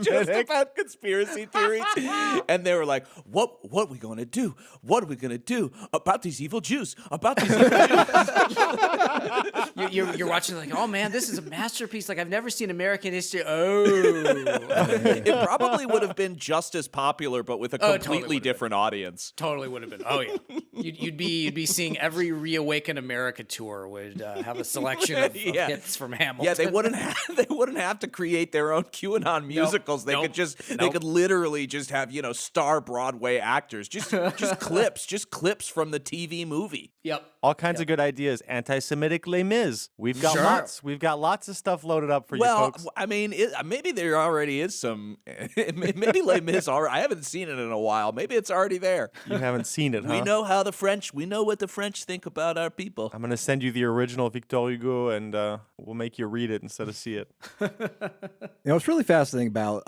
just about conspiracy theories, and they were like, "What are we going to do? What are we going to do about these evil Jews? About these evil Jews?" You're watching like, oh man, this is a masterpiece. Like I've never seen American history. Oh, it probably would have been just as popular, but with a completely different audience. Totally would have been. Oh yeah. You'd be seeing every Reawaken America tour would have a selection of hits from Hamilton. Yeah, they wouldn't have to create their own QAnon musicals. They could literally just have star Broadway actors, just clips from the TV movie. Yep. All kinds of good ideas. Anti-Semitic Les Mis. We've got lots. We've got lots of stuff loaded up for you folks. Well, I mean, maybe there already is some. Maybe Les Mis I haven't seen it in a while. Maybe it's already there. You haven't seen it, huh? We know what the French think about our people. I'm going to send you the original Victor Hugo, and we'll make you read it instead of see it. What's really fascinating about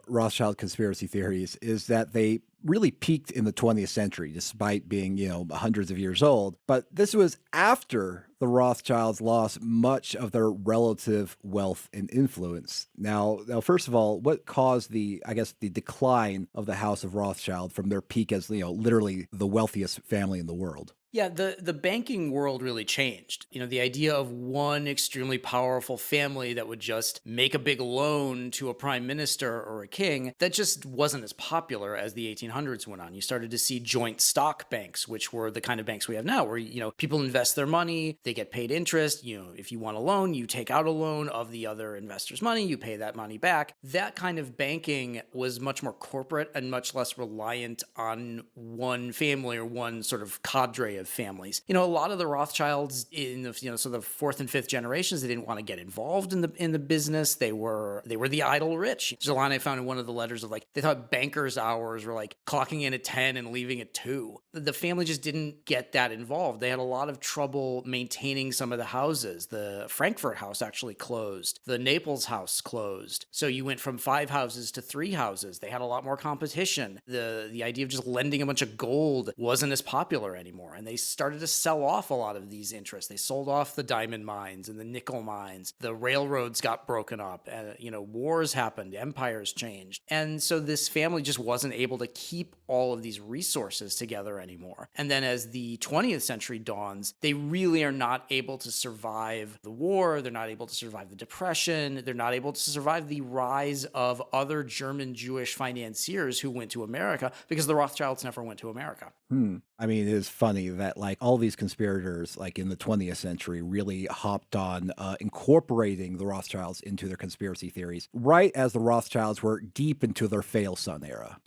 Rothschild conspiracy theories is that they really peaked in the 20th century, despite being, hundreds of years old. But this was after the Rothschilds lost much of their relative wealth and influence. Now, first of all, what caused the decline of the House of Rothschild from their peak as, literally the wealthiest family in the world? Yeah, the banking world really changed. The idea of one extremely powerful family that would just make a big loan to a prime minister or a king, that just wasn't as popular as the 1800s went on. You started to see joint stock banks, which were the kind of banks we have now, where, people invest their money, they get paid interest. If you want a loan, you take out a loan of the other investor's money, you pay that money back. That kind of banking was much more corporate and much less reliant on one family or one sort of cadre of families. A lot of the Rothschilds in the sort of fourth and fifth generations, they didn't want to get involved in the business. They were the idle rich. There's a line I found in one of the letters of they thought bankers' hours were clocking in at 10 and leaving at 2. The family just didn't get that involved. They had a lot of trouble maintaining some of the houses. The Frankfurt house actually closed. The Naples house closed. So you went from 5 houses to 3 houses. They had a lot more competition. The idea of just lending a bunch of gold wasn't as popular anymore. And they started to sell off a lot of these interests. They sold off the diamond mines and the nickel mines. The railroads got broken up. Wars happened. Empires changed. And so this family just wasn't able to keep all of these resources together anymore. And then as the 20th century dawns, they really are not able to survive the war. They're not able to survive the Depression. They're not able to survive the rise of other German Jewish financiers who went to America, because the Rothschilds never went to America. I mean, it is funny that all these conspirators in the 20th century really hopped on incorporating the Rothschilds into their conspiracy theories right as the Rothschilds were deep into their fail son era.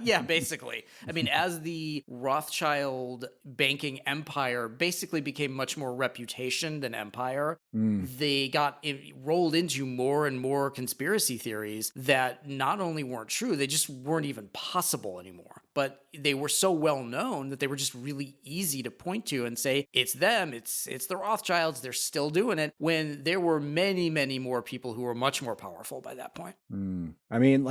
Yeah, basically. I mean, as the Rothschild banking empire basically became much more reputation than empire, they got rolled into more and more conspiracy theories that not only weren't true, they just weren't even possible anymore. But they were so well known that they were just really easy to point to and say, it's them, it's the Rothschilds, they're still doing it, when there were many, many more people who were much more powerful by that point. I mean,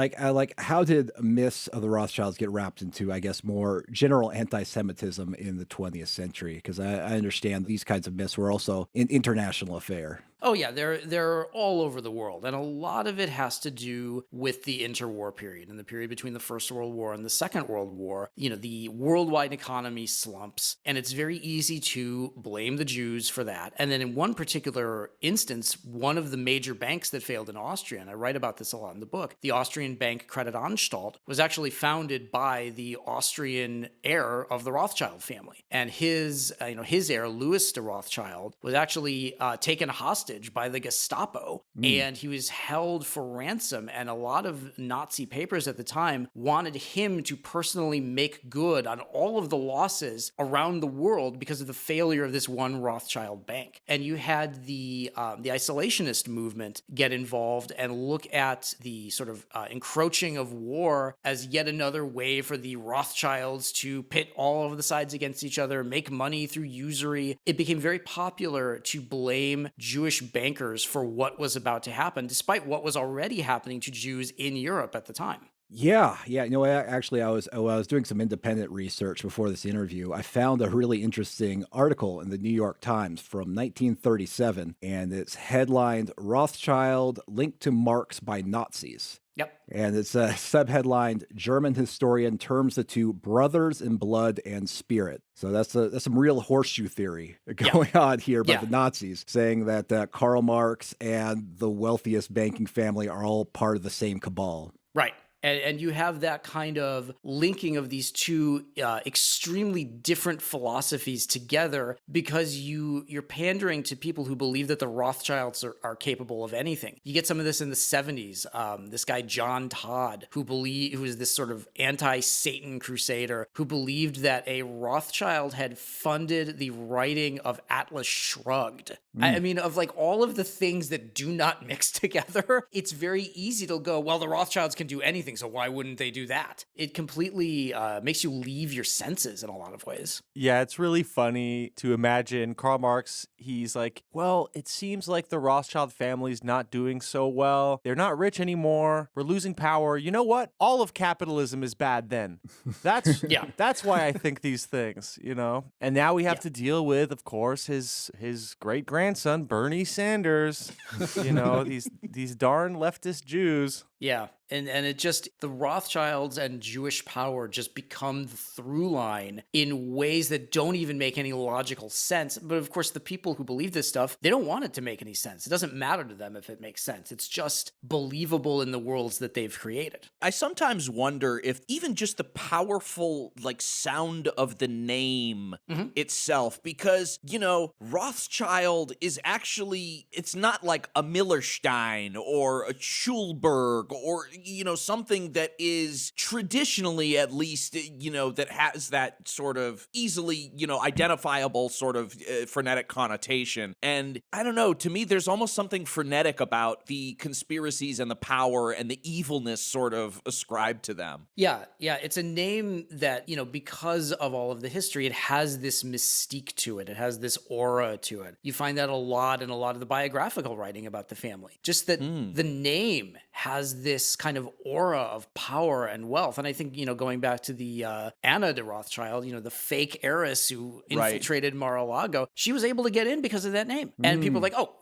how did myths of the Rothschilds get wrapped into, more general anti-Semitism in the 20th century? Because I understand these kinds of myths were also an international affair. Oh yeah, they're all over the world, and a lot of it has to do with the interwar period, and the period between the First World War and the Second World War. The worldwide economy slumps, and it's very easy to blame the Jews for that. And then in one particular instance, one of the major banks that failed in Austria, and I write about this a lot in the book, the Austrian bank Credit Anstalt, was actually founded by the Austrian heir of the Rothschild family, and his heir Louis de Rothschild was actually taken hostage by the Gestapo, and he was held for ransom, and a lot of Nazi papers at the time wanted him to personally make good on all of the losses around the world because of the failure of this one Rothschild bank. And you had the isolationist movement get involved and look at the sort of encroaching of war as yet another way for the Rothschilds to pit all of the sides against each other, make money through usury. It became very popular to blame Jewish bankers for what was about to happen, despite what was already happening to Jews in Europe at the time. Yeah. Actually, I was doing some independent research before this interview. I found a really interesting article in the New York Times from 1937, and it's headlined "Rothschild Linked to Marx by Nazis." Yep. And it's subheadlined, "German historian terms the two brothers in blood and spirit." So that's some real horseshoe theory going on here by the Nazis, saying that Karl Marx and the wealthiest banking family are all part of the same cabal. Right. And you have that kind of linking of these two extremely different philosophies together because you're pandering to people who believe that the Rothschilds are capable of anything. You get some of this in the 70s. This guy, John Todd, who was this sort of anti-Satan crusader who believed that a Rothschild had funded the writing of Atlas Shrugged. I mean, of all of the things that do not mix together, it's very easy to go, well, the Rothschilds can do anything. anything, so why wouldn't they do that? It completely makes you leave your senses in a lot of ways. Yeah, it's really funny to imagine Karl Marx. He's like, well, it seems like the Rothschild family's not doing so well. They're not rich anymore. We're losing power. You know what? All of capitalism is bad then. That's that's why I think these things, you know? And now we have to deal with, of course, his great-grandson, Bernie Sanders. You know, these darn leftist Jews. Yeah. And it just, the Rothschilds and Jewish power just become the through line in ways that don't even make any logical sense. But of course, the people who believe this stuff, they don't want it to make any sense. It doesn't matter to them if it makes sense. It's just believable in the worlds that they've created. I sometimes wonder if even just the powerful, like, sound of the name itself, because, you know, Rothschild is actually, it's not like a Millerstein or a Schulberg or, you know, something that is traditionally, at least, you know, that has that sort of easily, you know, identifiable sort of frenetic connotation. And I don't know, to me, there's almost something frenetic about the conspiracies and the power and the evilness sort of ascribed to them. Yeah. It's a name that, you know, because of all of the history, it has this mystique to it. It has this aura to it. You find that a lot in a lot of the biographical writing about the family. Just that the name has this kind of aura of power and wealth. And I think, you know, going back to the Anna de Rothschild, you know, the fake heiress who infiltrated Mar-a-Lago, she was able to get in because of that name. And people are like, oh,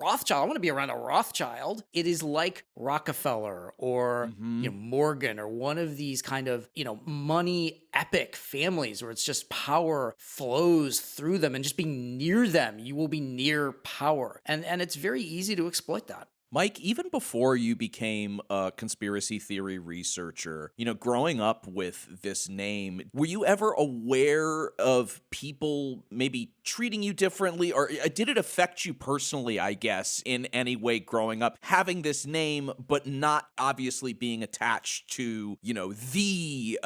Rothschild, I want to be around a Rothschild. It is like Rockefeller or you know, Morgan or one of these kind of, you know, money epic families where it's just power flows through them, and just being near them, you will be near power. And it's very easy to exploit that. Mike, even before you became a conspiracy theory researcher, you know, growing up with this name, were you ever aware of people maybe treating you differently, or did it affect you personally, I guess, in any way growing up, having this name, but not obviously being attached to, the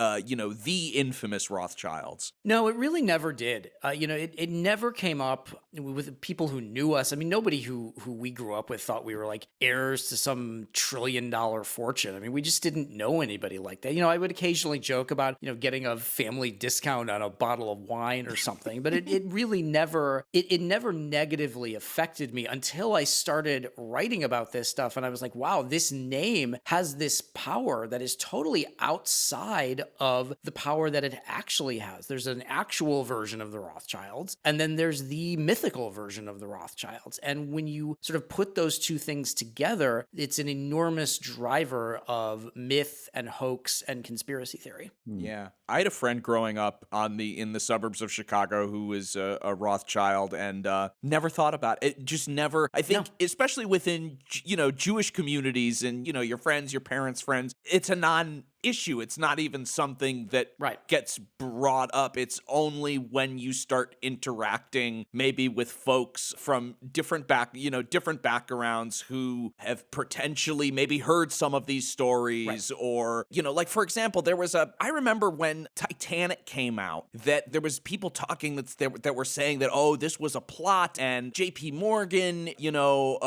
infamous Rothschilds? No, it really never did. It never came up with people who knew us. I mean, nobody who we grew up with thought we were like heirs to some $1 trillion fortune. I mean, we just didn't know anybody like that. You know, I would occasionally joke about, you know, getting a family discount on a bottle of wine or something, but it really never negatively affected me until I started writing about this stuff. And I was like, wow, this name has this power that is totally outside of the power that it actually has. There's an actual version of the Rothschilds, and then there's the mythical version of the Rothschilds. And when you sort of put those two things together, it's an enormous driver of myth and hoax and conspiracy theory. Yeah. I had a friend growing up in the suburbs of Chicago who was a Rothschild, and never thought about it. Just never. I think, especially within, you know, Jewish communities and, you know, your friends, your parents' friends, it's a non-issue. It's not even something that gets brought up. It's only when you start interacting maybe with folks from different backgrounds who have potentially maybe heard some of these stories, or, you know, like, for example, I remember when Titanic came out, that there was people talking that were saying that, oh, this was a plot, and J.P. Morgan, you know,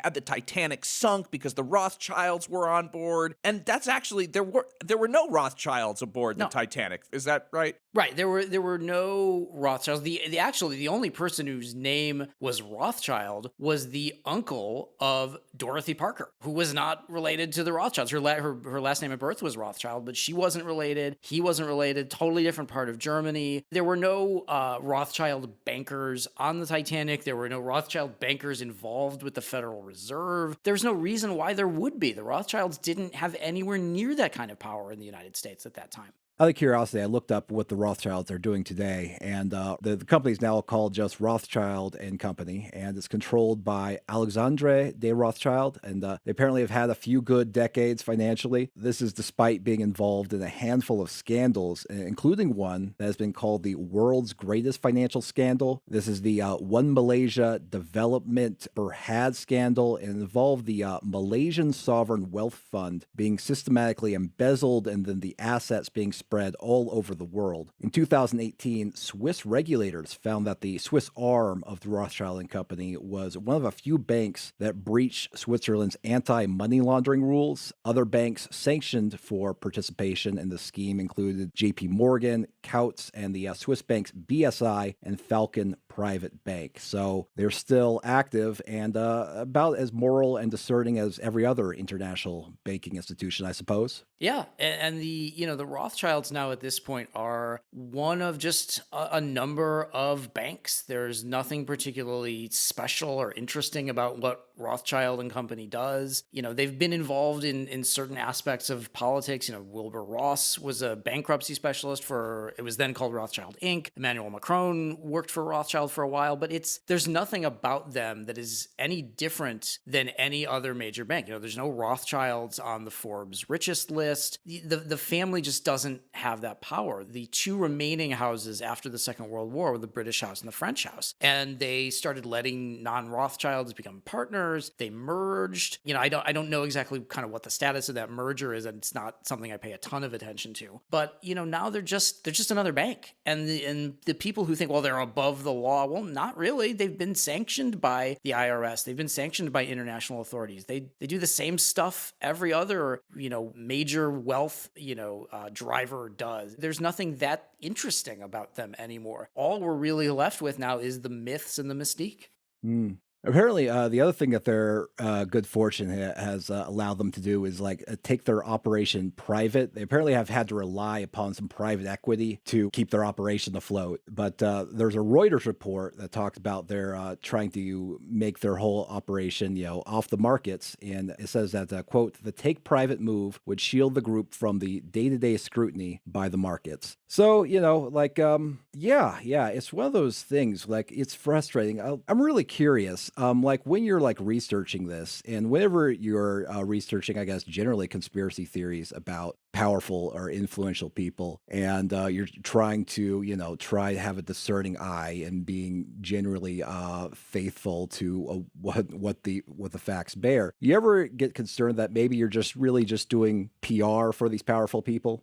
had the Titanic sunk because the Rothschilds were on board. And that's actually, there were no Rothschilds aboard the Titanic. Is that right? Right. There were no Rothschilds. The only person whose name was Rothschild was the uncle of Dorothy Parker, who was not related to the Rothschilds. Her last name at birth was Rothschild, but she wasn't related. He wasn't related. Totally different part of Germany. There were no Rothschild bankers on the Titanic. There were no Rothschild bankers involved with the Federal Reserve. There's no reason why there would be. The Rothschilds didn't have anywhere near that kind of power in the United States at that time. Out of curiosity, I looked up what the Rothschilds are doing today, and the company is now called just Rothschild and Company, and it's controlled by Alexandre de Rothschild, and they apparently have had a few good decades financially. This is despite being involved in a handful of scandals, including one that has been called the world's greatest financial scandal. This is the One Malaysia Development Berhad scandal, and involved the Malaysian Sovereign Wealth Fund being systematically embezzled, and then the assets being spread all over the world. In 2018, Swiss regulators found that the Swiss arm of the Rothschild and Company was one of a few banks that breached Switzerland's anti-money laundering rules. Other banks sanctioned for participation in the scheme included JP Morgan, Coutts, and the Swiss banks BSI and Falcon Private Bank. So they're still active and about as moral and discerning as every other international banking institution, I suppose. Yeah, and the Rothschilds now at this point are one of just a number of banks. There's nothing particularly special or interesting about what Rothschild and Company does. They've been involved in certain aspects of politics. Wilbur Ross was a bankruptcy specialist it was then called Rothschild Inc. Emmanuel Macron worked for Rothschild for a while, but there's nothing about them that is any different than any other major bank. There's no Rothschilds on the Forbes richest list. The family just doesn't have that power. The two remaining houses after the Second World War were the British House and the French House, and they started letting non-Rothschilds become partners. They merged. I don't know exactly kind of what the status of that merger is, and it's not something I pay a ton of attention to. But now they're just another bank, and the people who think, well, they're above the law, well, not really. They've been sanctioned by the IRS. They've been sanctioned by international authorities. They do the same stuff every other major wealth driver does. There's nothing that interesting about them anymore. All we're really left with now is the myths and the mystique. Apparently, the other thing that their good fortune has allowed them to do is take their operation private. They apparently have had to rely upon some private equity to keep their operation afloat. But there's a Reuters report that talks about their trying to make their whole operation, off the markets. And it says that, quote, the take private move would shield the group from the day-to-day scrutiny by the markets. So, yeah, it's one of those things, it's frustrating. I'm really curious. When you're researching this, and whenever you're researching, I guess, generally conspiracy theories about powerful or influential people, and you're trying to, try to have a discerning eye and being generally faithful to what the facts bear. You ever get concerned that maybe you're just really just doing PR for these powerful people?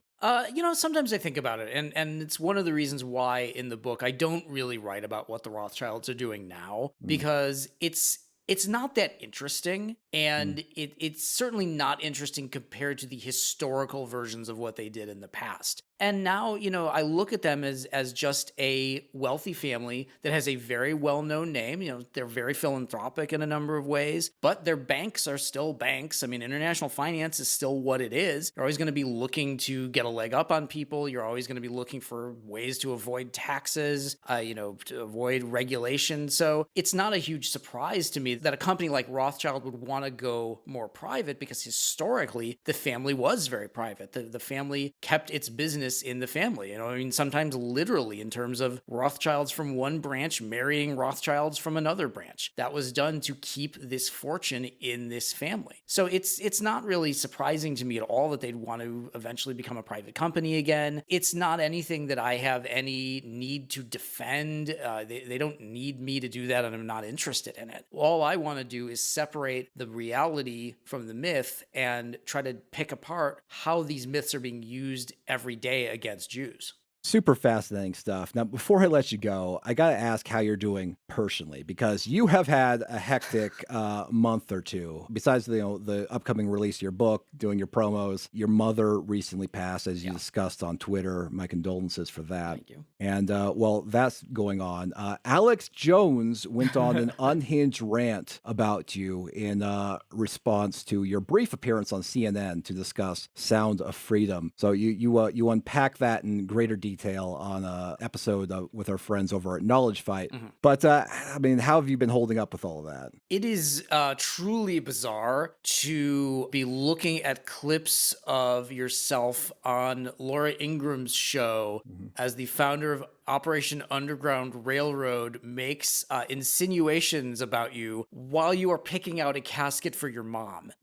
Sometimes I think about it, and it's one of the reasons why in the book I don't really write about what the Rothschilds are doing now, because it's not that interesting, and it's certainly not interesting compared to the historical versions of what they did in the past. And now, I look at them as just a wealthy family that has a very well-known name. They're very philanthropic in a number of ways, but their banks are still banks. I mean, international finance is still what it is. You're always going to be looking to get a leg up on people. You're always going to be looking for ways to avoid taxes, to avoid regulation. So it's not a huge surprise to me that a company like Rothschild would want to go more private, because historically the family was very private. The family kept its business in the family. Sometimes literally in terms of Rothschilds from one branch marrying Rothschilds from another branch. That was done to keep this fortune in this family. So it's not really surprising to me at all that they'd want to eventually become a private company again. It's not anything that I have any need to defend. They don't need me to do that, and I'm not interested in it. All I want to do is separate the reality from the myth and try to pick apart how these myths are being used every day against Jews. Super fascinating stuff. Now, before I let you go, I got to ask how you're doing personally, because you have had a hectic month or two. Besides the upcoming release of your book, doing your promos, your mother recently passed, as you discussed on Twitter. My condolences for that. Thank you. And while that's going on, Alex Jones went on an unhinged rant about you in response to your brief appearance on CNN to discuss Sound of Freedom. So you unpack that in greater detail on an episode with our friends over at Knowledge Fight. Mm-hmm. But how have you been holding up with all of that? It is truly bizarre to be looking at clips of yourself on Laura Ingram's show as the founder of Operation Underground Railroad makes insinuations about you while you are picking out a casket for your mom.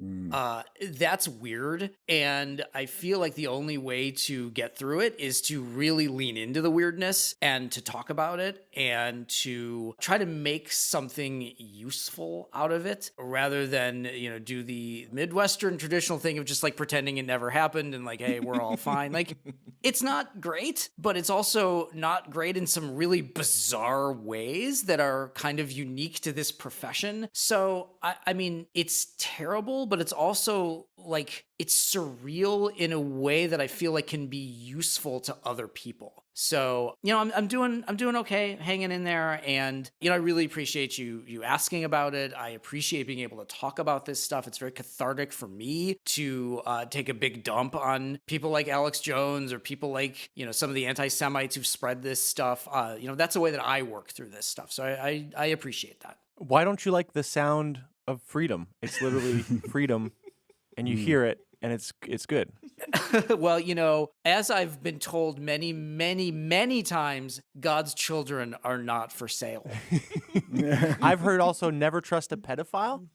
That's weird. And I feel like the only way to get through it is to really really lean into the weirdness and to talk about it and to try to make something useful out of it rather than, do the Midwestern traditional thing of just like pretending it never happened and like, hey, we're all fine. Like, it's not great, but it's also not great in some really bizarre ways that are kind of unique to this profession. So, I mean, it's terrible, but it's also like, it's surreal in a way that I feel like can be useful to other people. So, I'm doing okay, hanging in there. And, I really appreciate you asking about it. I appreciate being able to talk about this stuff. It's very cathartic for me to take a big dump on people like Alex Jones or people like, some of the anti-Semites who've spread this stuff. That's the way that I work through this stuff. So I appreciate that. Why don't you like the sound of freedom? It's literally freedom, and you hear it, and it's good. Well, as I've been told many, many, many times, God's children are not for sale. I've heard also never trust a pedophile.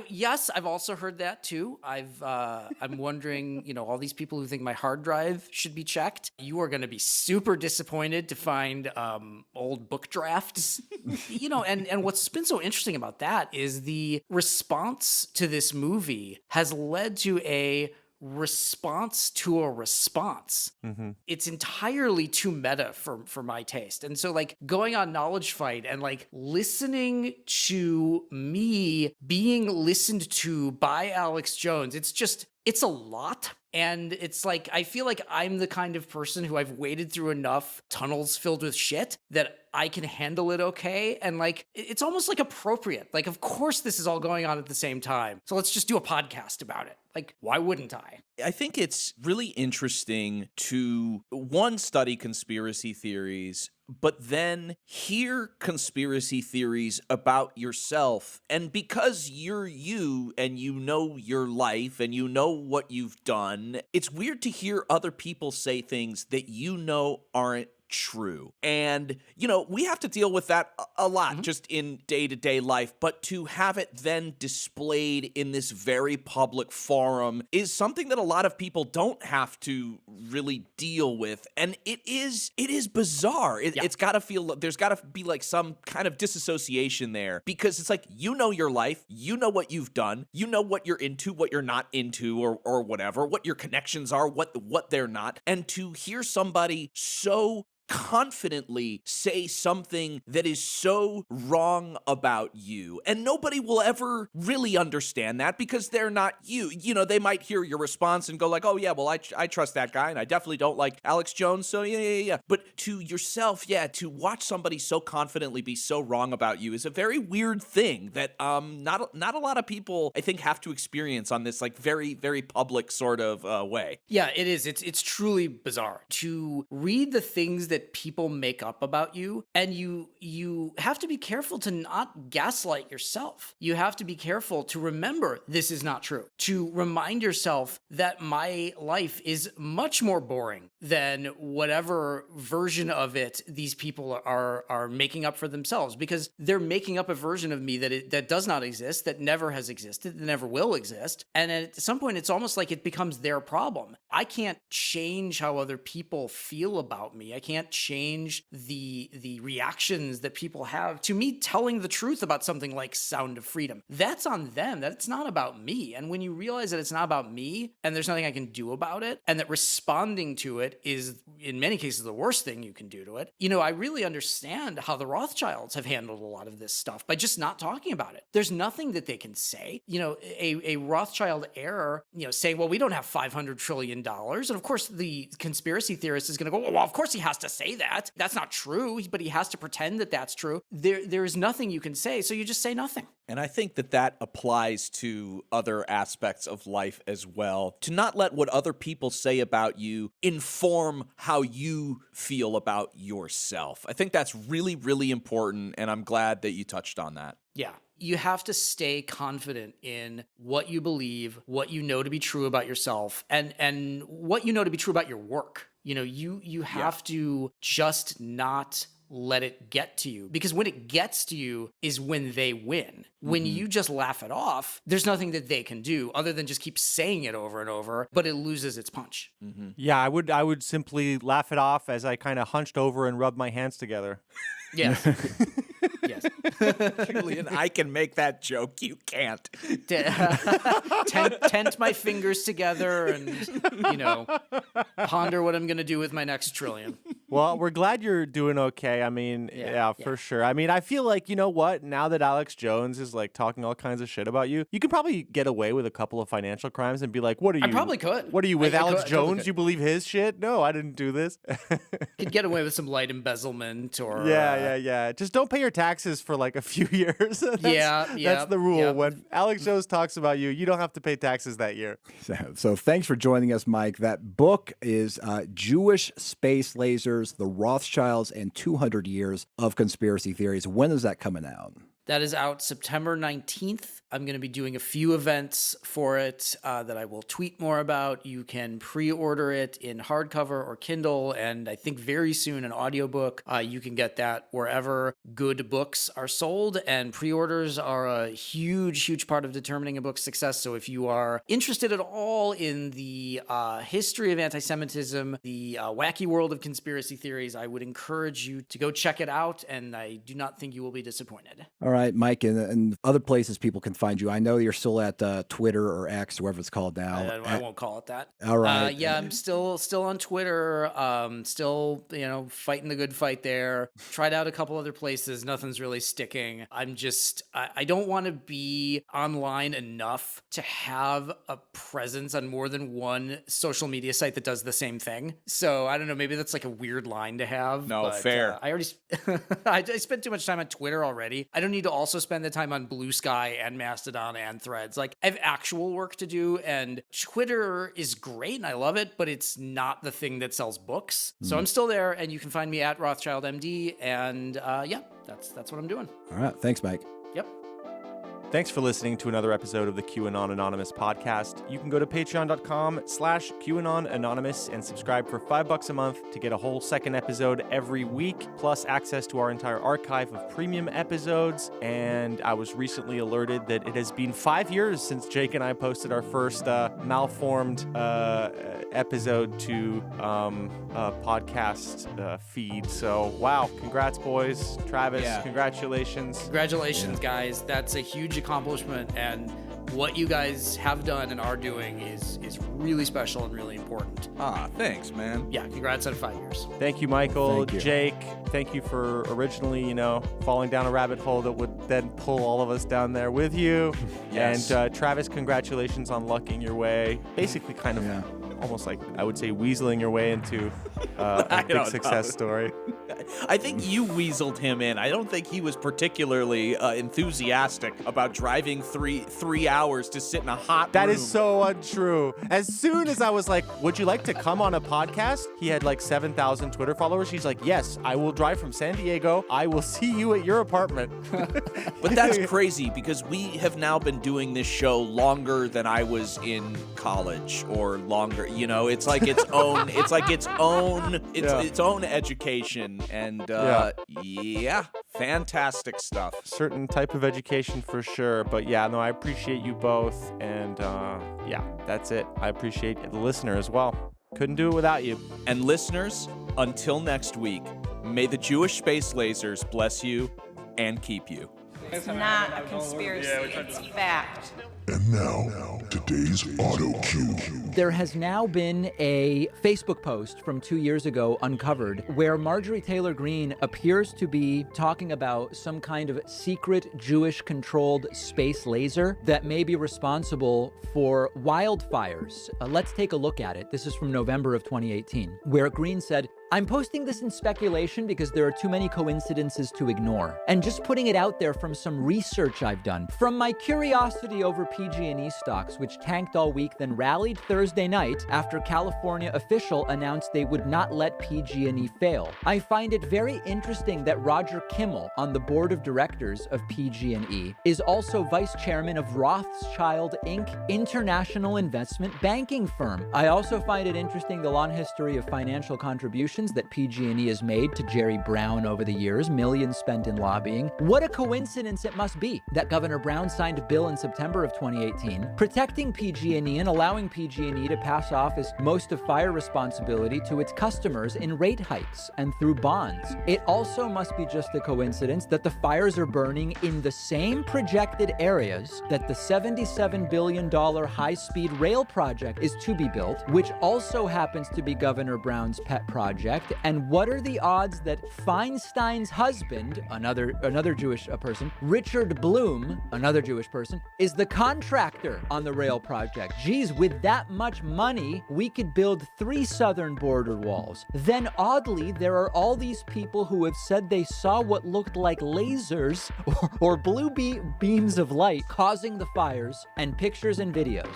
Yes, I've also heard that too. I'm wondering, all these people who think my hard drive should be checked. You are going to be super disappointed to find old book drafts. And what's been so interesting about that is the response to this movie has led to a response to a response. Mm-hmm. It's entirely too meta for my taste. And so like going on Knowledge Fight and like listening to me being listened to by Alex Jones, it's a lot. And it's like, I feel like I'm the kind of person who I've waded through enough tunnels filled with shit that I can handle it okay. And like, it's almost like appropriate. Like, of course this is all going on at the same time. So let's just do a podcast about it. Like, why wouldn't I? I think it's really interesting to, one, study conspiracy theories, but then hear conspiracy theories about yourself. And because you're you and you know your life and you know what you've done, it's weird to hear other people say things that you know aren't true. And, we have to deal with that a lot just in day-to-day life, but to have it then displayed in this very public forum is something that a lot of people don't have to really deal with. And it is bizarre. It's got to feel, there's got to be like some kind of disassociation there, because it's like, your life, what you've done, what you're into, what you're not into, or whatever, what your connections are, what they're not. And to hear somebody so confidently say something that is so wrong about you, and nobody will ever really understand that because they're not you. They might hear your response and go like, oh yeah, well I trust that guy and I definitely don't like Alex Jones, so yeah. But to yourself, to watch somebody so confidently be so wrong about you is a very weird thing that not a lot of people, I think, have to experience on this like very, very public sort of way. Yeah, it is. It's truly bizarre to read the things that people make up about you, and you have to be careful to not gaslight yourself. You have to be careful to remember this is not true, to remind yourself that my life is much more boring than whatever version of it these people are making up for themselves, because they're making up a version of me that does not exist, that never has existed, that never will exist. And at some point, it's almost like it becomes their problem. I can't change how other people feel about me. I can't change the reactions that people have to me telling the truth about something like Sound of Freedom. That's on them. That's not about me. And when you realize that it's not about me and there's nothing I can do about it, and that responding to it is in many cases the worst thing you can do to it, I really understand how the Rothschilds have handled a lot of this stuff by just not talking about it. There's nothing that they can say. A Rothschild heir, saying, well, we don't have $500 trillion. And of course, the conspiracy theorist is going to go, well, of course he has to say that. That's not true, but he has to pretend that that's true. There is nothing you can say, so you just say nothing. And I think that applies to other aspects of life as well. To not let what other people say about you inform how you feel about yourself. I think that's really, really important, and I'm glad that you touched on that. Yeah. You have to stay confident in what you believe, what you know to be true about yourself, and what you know to be true about your work. You have to just not let it get to you. Because when it gets to you is when they win. When you just laugh it off, there's nothing that they can do other than just keep saying it over and over, but it loses its punch. Yeah, I would simply laugh it off as I kind of hunched over and rubbed my hands together. Yes. Yes. Julian, I can make that joke. You can't. Tent my fingers together and, ponder what I'm going to do with my next trillion. Well, we're glad you're doing okay. I mean, yeah, for sure. I mean, I feel like, you know what? Now that Alex Jones is like talking all kinds of shit about you, you could probably get away with a couple of financial crimes and be like, what are you? I probably could. What are you with Alex I Jones? totally could. You believe his shit? No, I didn't do this. Could get away with some light embezzlement or... Yeah. Just don't pay your taxes for like a few years. That's the rule. Yeah. When Alex Jones talks about you, you don't have to pay taxes that year. So thanks for joining us, Mike. That book is Jewish Space Lasers, The Rothschilds and 200 Years of Conspiracy Theories. When is that coming out? That is out September 19th. I'm going to be doing a few events for it that I will tweet more about. You can pre-order it in hardcover or Kindle, and I think very soon an audiobook. You can get that wherever good books are sold, and pre-orders are a huge, huge part of determining a book's success. So if you are interested at all in the history of anti-Semitism, the wacky world of conspiracy theories, I would encourage you to go check it out, and I do not think you will be disappointed. All right, Mike, and other places people can find you. I know you're still at Twitter or X, whatever it's called now. I won't call it that. All right. I'm still on Twitter. Still, fighting the good fight there. Tried out a couple other places. Nothing's really sticking. I don't want to be online enough to have a presence on more than one social media site that does the same thing. So I don't know. Maybe that's like a weird line to have. No, but, fair. I already, I spent too much time on Twitter already. I don't need to also spend the time on Blue Sky and Mastodon and Threads. Like, I have actual work to do, and Twitter is great and I love it, but it's not the thing that sells books. So I'm still there, and you can find me at Rothschild MD, and that's what I'm doing. All right. Thanks, Mike. Yep. Thanks for listening to another episode of the QAnon Anonymous podcast. You can go to patreon.com/QAnon Anonymous and subscribe for $5 a month to get a whole second episode every week, plus access to our entire archive of premium episodes. And I was recently alerted that it has been 5 years since Jake and I posted our first malformed episode to podcast feed. So, wow. Congrats, boys. Travis, congratulations. Congratulations, guys. That's a huge accomplishment, and what you guys have done and are doing is really special and really important. Thanks, man. Yeah, congrats on 5 years. Thank you, Michael. Thank you. Jake, thank you for originally, falling down a rabbit hole that would then pull all of us down there with you. Yes. And Travis, congratulations on lucking your way. Basically kind of almost like, I would say, weaseling your way into a big success story. I think you weaseled him in. I don't think he was particularly enthusiastic about driving three hours to sit in a hot room. That is so untrue. As soon as I was like, would you like to come on a podcast? He had like 7,000 Twitter followers. He's like, yes, I will drive from San Diego. I will see you at your apartment. But that's crazy because we have now been doing this show longer than I was in college or longer. It's like its own, its own education. And fantastic stuff. Certain type of education for sure. But I appreciate you both. And that's it. I appreciate the listener as well. Couldn't do it without you. And listeners, until next week, may the Jewish space lasers bless you and keep you. It's not a conspiracy, it's fact. And now, today's auto cue. There has now been a Facebook post from 2 years ago uncovered where Marjorie Taylor Greene appears to be talking about some kind of secret Jewish-controlled space laser that may be responsible for wildfires. Let's take a look at it. This is from November of 2018, where Greene said, I'm posting this in speculation because there are too many coincidences to ignore, and just putting it out there from some research I've done, from my curiosity over PG&E stocks, which tanked all week, then rallied Thursday night after California official announced they would not let PG&E fail. I find it very interesting that Roger Kimmel, on the board of directors of PG&E, is also vice chairman of Rothschild Inc., international investment banking firm. I also find it interesting the long history of financial contributions that PG&E has made to Jerry Brown over the years, millions spent in lobbying. What a coincidence it must be that Governor Brown signed a bill in September of 2018 protecting PG&E and allowing PG&E to pass off as most of fire responsibility to its customers in rate hikes and through bonds. It also must be just a coincidence that the fires are burning in the same projected areas that the $77 billion high-speed rail project is to be built, which also happens to be Governor Brown's pet project. And what are the odds that Feinstein's husband, another Jewish person, Richard Bloom, another Jewish person, is the contractor on the rail project? Geez, with that much money, we could build 3 southern border walls. Then oddly, there are all these people who have said they saw what looked like lasers or blue beams of light causing the fires, and pictures and videos.